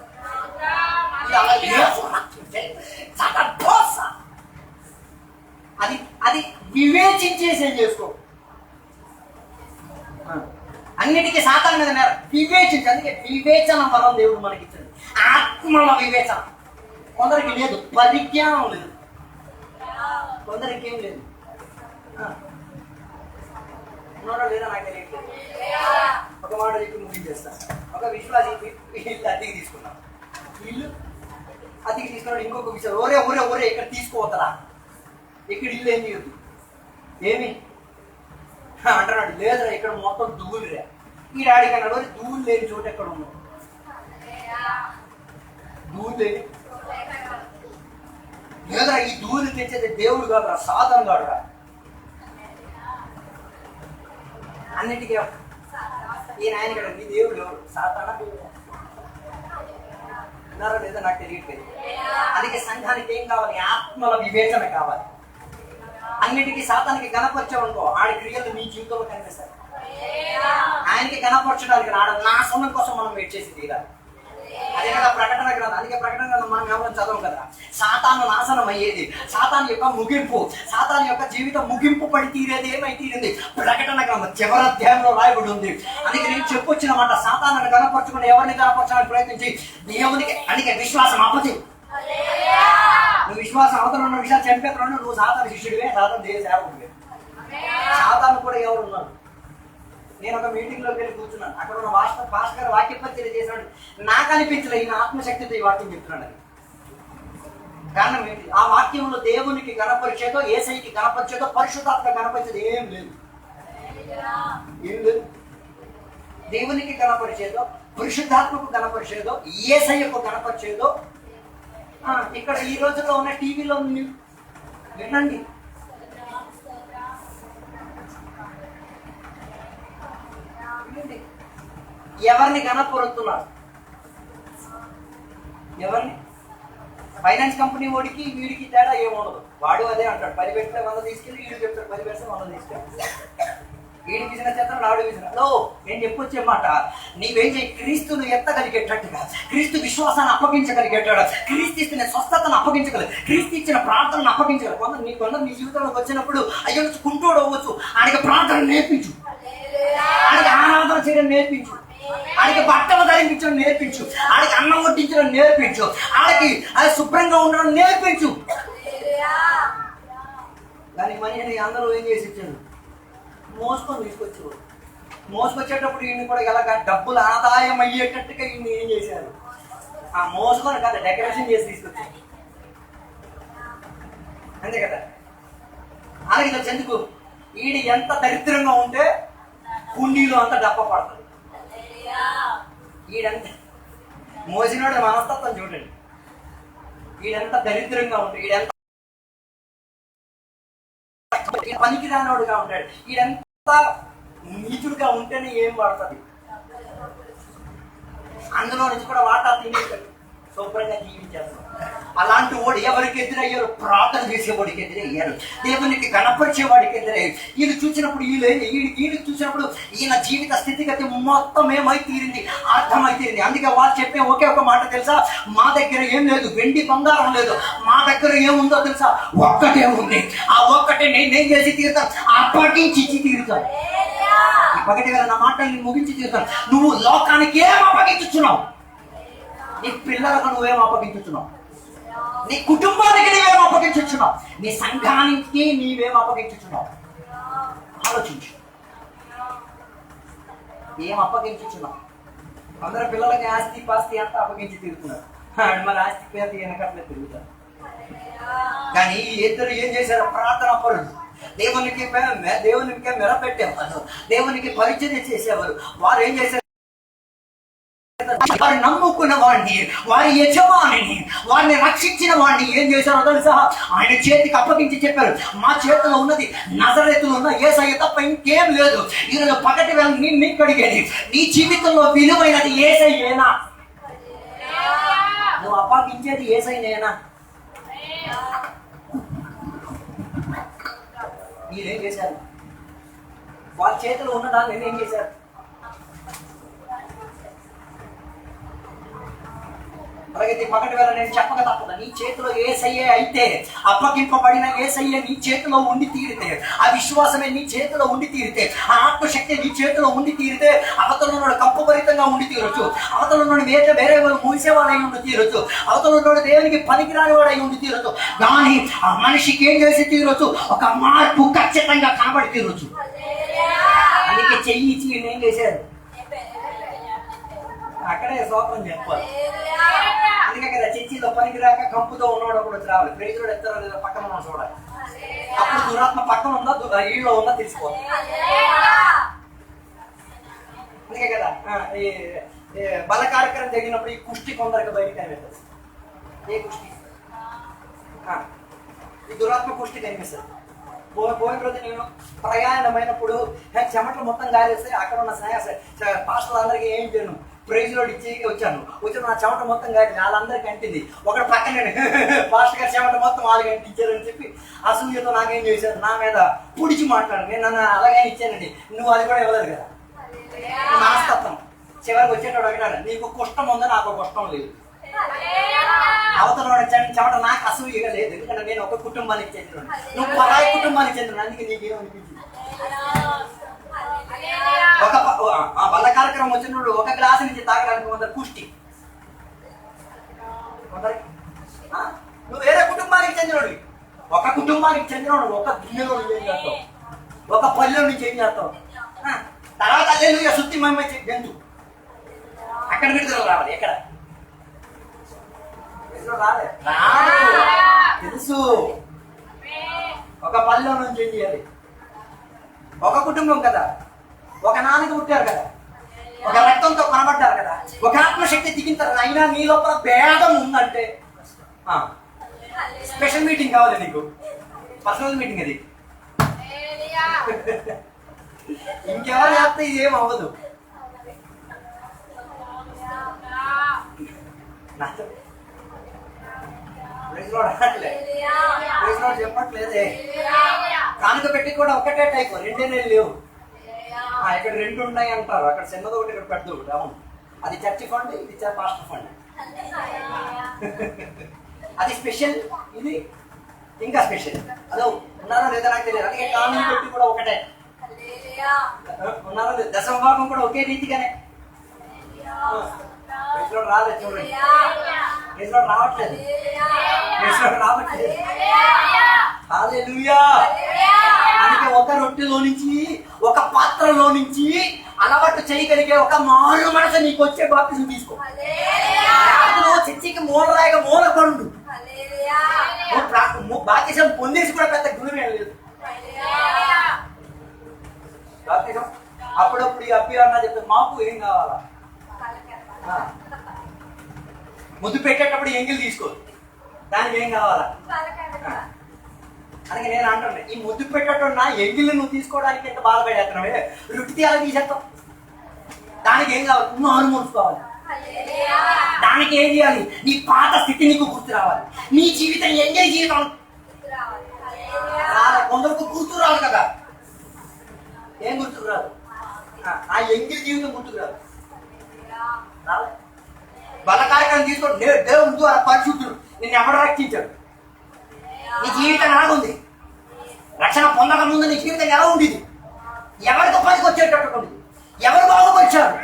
అది వివేచించేసేం చేసుకో. అన్నిటికీ సాతాను మీద వివేచించి. అందుకే వివేచన వరం దేవుడు మనకి ఇచ్చాడు. ఆత్మల వివేచన. కొందరికి లేదు, పరిజ్ఞానం లేదు, కొందరికి ఏం లేదు. ఉన్నాడో లేదా నాకు తెలియట్లేదు. ఒక మాట చెప్పి ముగించేస్తాను. ఒక విశ్వాసి ఇల్లు అద్దెకి తీసుకున్నాం. ఇల్లు అద్దెకి తీసుకున్నాడు. ఇంకొక విషయం, ఒరే ఇక్కడ తీసుకోవద్దరా, ఇక్కడ ఇల్లు ఏం చేయొద్దు. ఏమి అంటున్నాడు, లేదురా ఇక్కడ మొత్తం దువ్వులురా. ఈ డాడీకి అన్నాడు, దువ్వులు లేని చోటు ఎక్కడ ఉన్నావు? దువ్వులు లేని లేదురా, ఈ దువ్వులు తెచ్చేది దేవుడు కాదురా, సాధన కాదురా. అన్నిటికీ ఈయన ఆయన కదా, నీ దేవుడు ఎవరు? సాతానా దేవుడు? విన్నారో లేదో నాకు తెలియట్లేదు. అందుకే సంఘానికి ఏం కావాలి? ఆత్మల వివేచన కావాలి. అన్నిటికీ సాతానికి గణపరచమనుకో, ఆడి క్రియలు నీ జీవితంలో కనిపిస్తాయి. ఆయనకి గణపరచడానికి నా సొంతం కోసం మనం వెయిట్ చేసి తీరాలి. అదే కదా ప్రకటన గ్రంథం. అందుకే ప్రకటన గ్రంథం మనం ఎవరైనా చదవం కదా. సాతాను నాశనం అయ్యేది, సాతాను యొక్క ముగింపు, సాతాను యొక్క జీవితం ముగింపు పడి తీరేది ఏమై తీరింది? ప్రకటన గ్రంథం చివరి అధ్యాయంలో రాయబడి ఉంది. అందుకే నేను చెప్పొచ్చిన మాట, సాతాను గణపరచుకుని ఎవరిని గణపరచడానికి ప్రయత్నించి దేవునికి, అందుకే విశ్వాసం అప్పచి. నువ్వు విశ్వాసం అవతల ఉన్న విషయాలు చంపేస్తున్నాడు, నువ్వు సాతాను శిష్యుడివే, సాతాను దేవ సేవకుడివే. సాతాను కూడా ఎవరు ఉన్నారు? నేను ఒక మీటింగ్ లోకి వెళ్ళి కూర్చున్నాను, అక్కడ ఉన్న పాస్టర్ గారు వాక్య పరిచయం చేసినాడు. నాకు అనిపించలేదు ఈయన ఆత్మశక్తితో ఈ వాక్యం చెప్తున్నాడు. కారణం ఏంటి? ఆ వాక్యంలో దేవునికి గణపరిచేదో, యేసయ్యకి గణపరిచేదో, పరిశుద్ధాత్మ గణపరిచేది ఏం లేదు. ఏం లేదు. దేవునికి గణపరిచేదో, పరిశుద్ధాత్మకు గణపరిచేదో, యేసయ్యకు గణపరిచేదో ఇక్కడ ఈ రోజుల్లో ఉన్న టీవీలో వినండి. ఎవరిని గణపరుస్తున్నారు? ఎవరిని? ఫైనాన్స్ కంపెనీ వాడికి వీడికి తేడా ఏముండదు. వాడు అదే అంటాడు, 10 పెడితే 100 తీసుకెళ్ళి, వీడు చెప్తాడు 10 పెడితే 100 తీసుకెళ్ళి. వీడి విసిన చేస్తాడు, నాడు విసిన. నేను చెప్పొచ్చే మాట, నీవేం చేయి, క్రీస్తును ఎత్తగలిగేటట్టుగా, క్రీస్తు విశ్వాసాన్ని అప్పగించగలిగేటాడు, క్రీస్తు ఇచ్చిన స్వస్థతను అప్పగించగలరు, క్రీస్తు ఇచ్చిన ప్రార్థనను అప్పగించగలరు. కొందరు నీ జీవితంలోకి వచ్చినప్పుడు అయ్యో కుంటోడు అవ్వచ్చు, ఆయనకి ప్రార్థన నేర్పించు, ఆయనకి ఆరాధన చేయడం నేర్పించు, ఆయనకి బట్టలు ధరించడం నేర్పించు, ఆయనకి అన్నం వడ్డించడం నేర్పించు, ఆయనకి అది శుభ్రంగా ఉండడం నేర్పించు. దానికి మనిషిని అందరూ ఏం చేసి ఇచ్చారు? మోసుకొని తీసుకొచ్చేవారు. మోసుకొచ్చేటప్పుడు ఈయన కూడా ఎలాగ డబ్బులు ఆదాయం అయ్యేటట్టుగా ఈయన ఏం చేశారు? ఆ మోసుకొని కదా డెకరేషన్ చేసి తీసుకొచ్చారు. అంతే కదా. అలాగే ఇలా చెందుకు ఈయన ఎంత దరిద్రంగా ఉంటే కుండీలో అంత డబ్బ పడుతుంది. ఈడంత మోసినోడు మనస్తత్వం చూడండి. ఈడంత దరిద్రంగా ఉంటాడు, ఈడంత పనికి రానోడుగా ఉంటాడు, ఈడంత నీచుడుగా ఉంటేనే ఏం పడుతుంది? అందులో నుంచి కూడా వాటా తినేస్తాడు, శుభ్రంగా జీవించేస్తాడు. అలాంటి వాడు ఎవరికి ఎదురయ్యారు? ప్రార్థన చేసేవాడికి ఎదురయ్యారు, దేవునికి గణపరిచేవాడికి ఎదురయ్యారు. ఈయన చూసినప్పుడు ఈయన చూసినప్పుడు ఈయన జీవిత స్థితిగతి మొత్తం ఏమై తీరింది, అర్థమై తీరింది. అందుకే వాళ్ళు చెప్పే ఒకే ఒక మాట తెలుసా? మా దగ్గర ఏం లేదు, వెండి బంగారం లేదు, మా దగ్గర ఏముందో తెలుసా? ఒక్కటే ఉంది. ఆ ఒక్కటే నేనేం చేసి తీరుతాను? అప్పగించి ఇచ్చి తీరుతాను. ఈ పగటి వేళ నా మాటల్ని ముగించి తీరుతాను. నువ్వు లోకానికి ఏం అప్పగించుచున్నావు? నీ పిల్లలకు నువ్వేం అప్పగించుచున్నావు? నీ కుటుంబానికి నీవేం అప్పగించుచున్నావు? నీ సంఘానికి నీవేం అప్పగించుచున్నావు? ఆలోచించు. ఏం అప్పగించుచున్నావు? అందరు పిల్లలకి ఆస్తి పాస్తి అంతా అప్పగించి తిరుగుతున్నారు, మన ఆస్తి పేరు వెనకట్లే తిరుగుతారు. కానీ ఇద్దరు ఏం చేశారు? ప్రార్థన పరులు, దేవునికి మెరపెట్టేవారు, దేవునికి పరిచయం చేసేవారు. వారు ఏం చేశారు? వారు నమ్ముకున్న వాడిని, వారి యజమానిని, వారిని రక్షించిన వాడిని ఏం చేశారో తెలుసా? ఆయన చేతికి అప్పగించి చెప్పారు, మా చేతిలో ఉన్నది నజరేతులో ఉన్న యేసయ్య తప్ప ఇంకేం లేదు. ఈరోజు పగటి వేళ నీకు అడిగేది, నీ జీవితంలో విలువైనది యేసయ్యేనా? నువ్వు అప్పగించేది యేసయ్యనేనా? మీరేం చేశారు? వాళ్ళ చేతిలో ఉన్నదాన్ని నేనేం చేశారు? ప్రగతి పగటి వేళ నేను చెప్పక తప్పదు. నీ చేతిలో యేసయ్యే అయితే, అప్పగింపబడిన యేసయ్య నీ చేతిలో ఉండి తీరితే, ఆ విశ్వాసమే నీ చేతిలో ఉండి తీరితే, ఆ ఆత్మశక్తి నీ చేతిలో ఉండి తీరితే, అవతల ఉన్నోడు కంపభరితంగా ఉండి తీరొచ్చు, అవతల ఉన్నోడు వేరే వాళ్ళు మూసేవాడై ఉండి తీరొచ్చు, అవతల ఉన్నోడు దేవునికి పనికిరాని వాడై ఉండి తీరొచ్చు. కానీ ఆ మనిషికి ఏం చేసి తీరొచ్చు? ఒక మార్పు ఖచ్చితంగా కనబడి తీరొచ్చు. అందుకే చెయ్యి ఇచ్చి ఏం చేశారు? అక్కడే శోకం చెప్పాలి. అందుకే కదా చర్చిలో పనికి రాక కంపుతో ఉన్నవాడు ఒకటి రావాలి, ప్రేతుడు ఎత్తారో లేదో పక్కన మనం చూడాలి. అప్పుడు దురాత్మ పక్కన ఉందా ఈళ్ళలో ఉందా తెలుసుకోవాలి. అందుకే కదా ఈ బల కార్యక్రమం జరిగినప్పుడు ఈ కుష్టి కొందరికి బయటకు కనిపిస్తుంది. ఏ కుష్టి? ఈ దురాత్మ కుష్టి కనిపిస్తుంది. పోయిన రోజు నేను ప్రయాణమైనప్పుడు చెమటలు మొత్తం గారేస్తే అక్కడ ఉన్న పాస్టర్లు అందరికీ ఏం చేయను, ప్రైజ్ లోడ్ ఇచ్చి వచ్చాను. నా చెమట మొత్తం గారి వాళ్ళందరికీ అంటింది. ఒకటి పక్కన పాస్టర్ గారి చెమట మొత్తం వాళ్ళకి అంటించారని చెప్పి అసూయతో నాకేం చేశారు, నా మీద పుడిచి మాట్లాడు. నేను నన్ను అలాగే ఇచ్చానండి, నువ్వు అది కూడా ఇవ్వలేదు కదా. మనస్తత్వం చివరికి వచ్చేటోడు అడిగాడు, నీకు కుష్టం ఉందా, నాకు కుష్టం లేదు. అవతల చెమట నాకు అసూయగా లేదు, ఎందుకంటే నేను ఒక కుటుంబానికి చెందిన, నువ్వు పరాయి కుటుంబానికి చెందిన, అందుకే నీకేం అనిపించింది. ఒక బల్ల కార్యక్రమం వచ్చినప్పుడు ఒక గ్లాసు నుంచి తాగడానికి కొందరు కుష్టి, నువ్వు వేరే కుటుంబానికి చెందినోడు, ఒక కుటుంబానికి చెందినోడు ఒక గిన్నెలో నుంచి ఏం చేస్తావు, ఒక పల్లె నుంచి ఏం చేస్తావు. తర్వాత అల్లెలుయా శుద్ధి మహిమ జంతు అక్కడ విడుదల రావాలి. ఎక్కడ రాలే తెలుసు, ఒక పల్లె నుంచి ఏం చేయాలి. ఒక కుటుంబం కదా, ఒక నాన్నకి పుట్టారు కదా, ఒక రక్తంతో కొనబడ్డారు కదా, ఒక ఆత్మశక్తి దిగింటారు. అయినా నీ లోపల భేదం ఉందంటే స్పెషల్ మీటింగ్ కావాలి నీకు, పర్సనల్ మీటింగ్ అది. ఇంకెవరు చేస్తే ఇదేం అవ్వదు. చెప్పట్లేదే, కానుక పెట్టి కూడా ఒకటే టైప్, రెండే నెలలు లేవు. ఇక్కడ రెండు ఉన్నాయి అంటారు, అక్కడ చిన్నది ఒకటి, ఇక్కడ పెద్ద ఒకటి. అవును, అది చర్చి ఫండ్, ఇది పాస్టర్ ఫండ్. అది స్పెషల్, ఇది ఇంకా స్పెషల్. అదో ఉన్నారో లేదా నాకు తెలియదు. అందుకే కానుక పెట్టి కూడా ఒకటే ఉన్నారో లేదు. దశభాగం కూడా ఒకే రీతిగానే రాలేదు. చూడండి, రావట్లేదు, రావట్లేదు. హల్లెలూయా. అందుకే ఒక రొట్టెలో నుంచి, ఒక పాత్రలో నుంచి అలవాటు చేయగలిగే ఒక మారు మనసు నీకు వచ్చే బాప్తిజం తీసుకో. చర్చికి మూలరాయిగా మూలపడు. బాప్తిజం పొందేసి కూడా పెద్ద గుణమే లేదు. బాప్తిజం అప్పుడప్పుడు ఈ అప్పి అన్న చెప్తే మాకు ఏం కావాలా, ముద్దు పెట్టేటప్పుడు ఎంగిల్ తీసుకో, దానికి ఏం కావాలా. అందుకే నేను అంటున్నా, ఈ ముద్దు పెట్టేటప్పుడు నా ఎంగిల్ నువ్వు తీసుకోవడానికి ఎంత బాధపడేస్తున్నావే, రుచి తీయాలి తీసేస్తావు. దానికి ఏం కావాలి, నువ్వు అనుమోసుకోవాలి. దానికి ఏం చేయాలి, నీ పాత స్థితి నీకు గుర్తు రావాలి. నీ జీవితం ఎంజాయ్ జీవితం కొందరికి గుర్తు రాదు కదా. ఏం గుర్తుకు రాదు, ఆ ఎంగిల్ జీవితం గుర్తుకు రాదు. బల కార్యక్రమం తీసుకోండి, దేవుడు ద్వారా పరిశుద్ధుడు నిన్ను ఎవరు రక్షించాడు. నీ జీవితం ఎలా ఉంది, రక్షణ పొందక ముందు నీ జీవితం ఎలా ఉండేది, ఎవరితో పనికి వచ్చేటట్టు ఉంది, ఎవరు బాగుపరిచారు.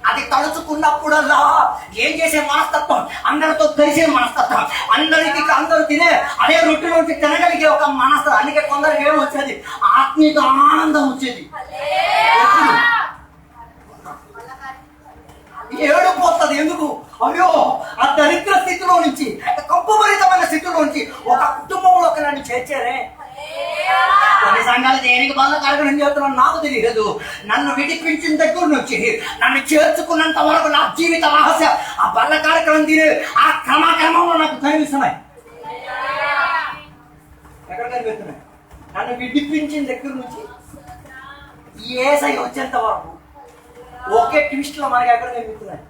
అది తలుచుకున్నప్పుడల్లా ఏం చేసే మనస్తత్వం, అందరితో కలిసే మనస్తత్వం, అందరూ తినే అదే రొట్టెలోంచి తినగలిగే ఒక మనస్తత్వం. అందుకే కొందరికి ఏం వచ్చేది, ఆత్మీయ ఆనందం వచ్చేది. ఏడుపోతుంది. ఎందుకు? అయ్యో, ఆ దరిద్ర స్థితిలో నుంచి, కంపభరితమైన స్థితిలో నుంచి ఒక కుటుంబంలోకి నన్ను చేర్చారే. కొన్ని సంఘాలు దేనికి బల్ల కార్యక్రమం చేస్తున్నాను నాకు తెలియదు. నన్ను విడిపించిన దగ్గర నుంచి నన్ను చేర్చుకున్నంత వరకు నా జీవిత రహస్య ఆ బల్ల కార్యక్రమం తీరే ఆ క్రమక్రమంలో నాకు కనిపిస్తున్నాయి. ఎక్కడ కనిపిస్తున్నాయి? నన్ను విడిపించిన దగ్గర నుంచి యేసై వచ్చేంత వరకు ఒకే ట్విస్ట్ లో మనకి ఎక్కడ కనిపిస్తున్నాయి.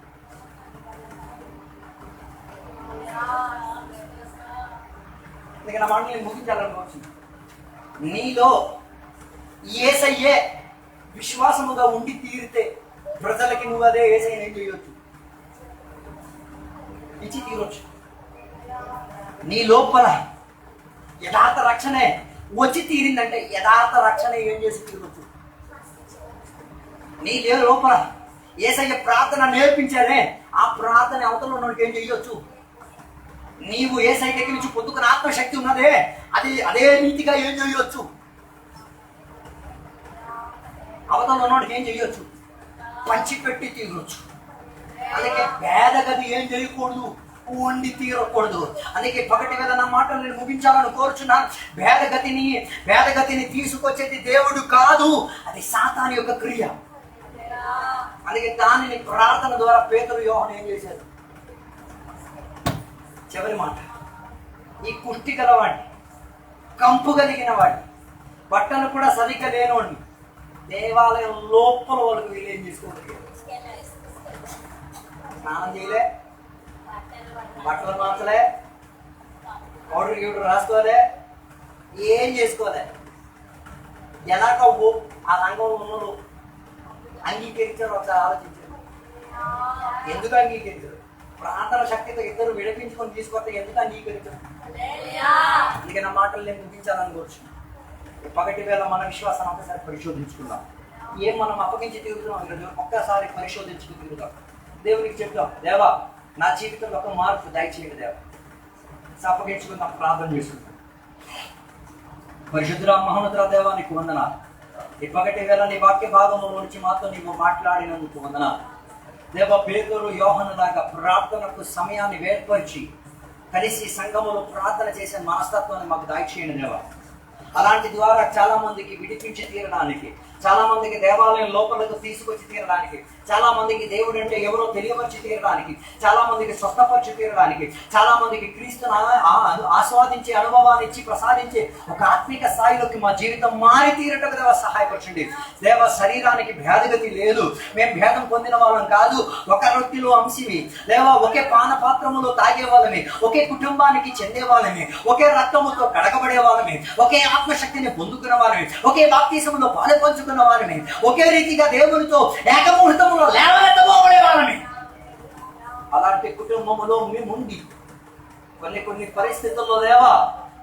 నా మాట నేను ముగించాలనుకోవచ్చు. నీలో యేసయ్యే విశ్వాసముగా ఉండి తీరితే ప్రజలకి నువ్వు అదే యేసయ్యని ఏం చేయొచ్చు, ఇచ్చి తీరొచ్చు. నీ లోపల యథార్థ రక్షణే వచ్చి తీరిందంటే యథార్థ రక్షణ ఏం చేసి తీరొచ్చు. నీ లోపల యేసయ్య ప్రార్థన నేర్పించారే, ఆ ప్రార్థన అవతల ఉన్నోడికి ఏం చెయ్యొచ్చు. నీవు యేసయ్య దగ్గర నుంచి పొందుకున్న ఆత్మశక్తి ఉన్నదే, అది అదే రీతిగా ఏం చేయొచ్చు. అవతల ఉన్నోడికి ఏం చెయ్యొచ్చు, పంచిపెట్టి తీరొచ్చు. అందుకే పేద గది ఏం చేయకూడదు, ఉండి తీరకూడదు. అందుకే పగటి వేళ నా మాటలు నేను ముగించాలని కోరుచున్నాను. భేదగతిని తీసుకొచ్చేది దేవుడు కాదు, అది సాతాను యొక్క క్రియ. అందుకే దానిని ప్రార్థన ద్వారా పేతురు యోహాను ఏం చేశారు? చివరి మాట, ఈ కుష్టి గలవాడిని, కంపు కలిగిన వాడిని, బట్టలు కూడా సరిగ్గా లేనివాడిని దేవాలయం లోపల వాళ్ళకి వీళ్ళు ఏం చేసుకోవాలి? స్నానం చేయలే, బట్టలు మార్చలే, పౌడర్ గిౌడర్ రాసుకోలే, ఏం చేసుకోలే. ఎలాగ ఆ రంగంలో ఉన్నలు అంగీకరించారు? ఒకసారి ఆలోచించారు. ఎందుకు అంగీకరించారు? ప్రార్థన శక్తితో ఇద్దరు విడిపించుకొని తీసుకొస్తే ఎందుకు అంగీకరించారు? అందుకే నా మాటలు నేను ముగించాలని కోరుచున్నాను. పగటి వేళ మన విశ్వాసాన్ని ఒకసారి పరిశోధించుకుందాం. ఏం మనం అప్పగించి తిరుగుతున్నాం ఈరోజు ఒక్కసారి పరిశోధించుకుని తిరుగుతాం. దేవునికి చెప్తాం, దేవా నా జీవితంలో ఒక మార్పు దయచేయండి దేవా. అప్పగించుకుందాం, ప్రార్థన చేసుకుంటాం. పరిశుద్ధుల మహోన్నతుల దేవా నీకు వందనాలు. ఈ పగటి వేళ నీ వాక్య భాగంలో నుంచి మాతో నీవు మాట్లాడినందుకు వందనాలు దేవా. పేతురు యోహాను లాగా ప్రార్థనకు సమయాన్ని వేర్పరిచి కలిసి సంఘములో ప్రార్థన చేసే మనస్తత్వాన్ని మాకు దయచేయండి దేవా. అలాంటి ద్వారా చాలా మందికి విడిపించి తీరడానికి, చాలా మందికి దేవాలయం లోపలకు తీసుకొచ్చి తీరడానికి, చాలా మందికి దేవుడు అంటే ఎవరో తెలియపరిచి తీరడానికి, చాలా మందికి స్వస్థపరిచి తీరడానికి, చాలా మందికి క్రీస్తును ఆస్వాదించే అనుభవాన్ని ఇచ్చి ప్రసాదించే ఒక ఆత్మిక స్థాయిలోకి మా జీవితం మారి తీరటకు దేవ సహాయపరచండి దేవ. శరీరానికి భేదగతి లేదు, మేము భేదం పొందిన వాళ్ళం కాదు, ఒక రొట్టెలో అంశివి దేవ, ఒకే పానపాత్రములో తాగే వాళ్ళమే, ఒకే కుటుంబానికి చెందే వాళ్ళమే, ఒకే రక్తముతో కడగబడే వాళ్ళమే, ఒకే ఆత్మశక్తిని పొందుకున్న వాళ్ళమే, ఒకే బాప్తిసంలో పాలు పంచుకున్న వాళ్ళమే, ఒకే రీతిగా దేవునితో ఏకముహూర్తములో లేవనెత్తబడే వాళ్ళమే. అలాంటి కుటుంబములో మేముండి కొన్ని పరిస్థితుల్లో దేవా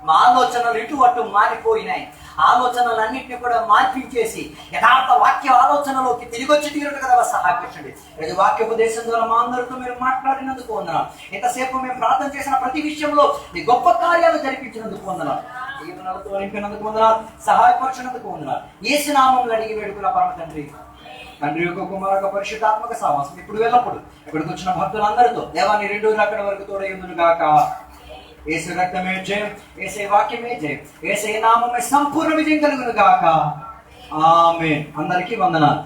మా ఆలోచనలు ఇటు అటు మారిపోయినాయి. ఆలోచనలన్నింటినీ కూడా మార్పించేసి యథార్థ వాక్య ఆలోచనలోకి తిరిగి వచ్చి తీరుట కదా సహాయపరచండి. ఇది వాక్యోపదేశం ద్వారా మా అందరితో మీరు మాట్లాడినందుకు వందనాలు. ఇంతసేపు మేము ప్రార్థన చేసిన ప్రతి విషయంలో మీ గొప్ప కార్యాలు జరిపించినందుకు వందనాలు. జీవనాలతో నింపినందుకు వందనాలు, సహాయపరిచినందుకు వందనాలు. యేసు నామములో అడిగి వేడుకున్న పరమ తండ్రి యొక్క కుమారక పరిశుద్ధాత్మక సహవాసం ఇప్పుడు వెళ్ళప్పుడు ఇక్కడికి వచ్చిన భక్తులందరితో దేవాన్ని 2 రాకడ వరకు తోడైందును గాక. యేసు రక్తమే జయం, యేసే వాక్యమే జయం, యేసే నామమే సంపూర్ణ విజయం కలుగును గాక. ఆమేన్. అందరికీ వందనాలు.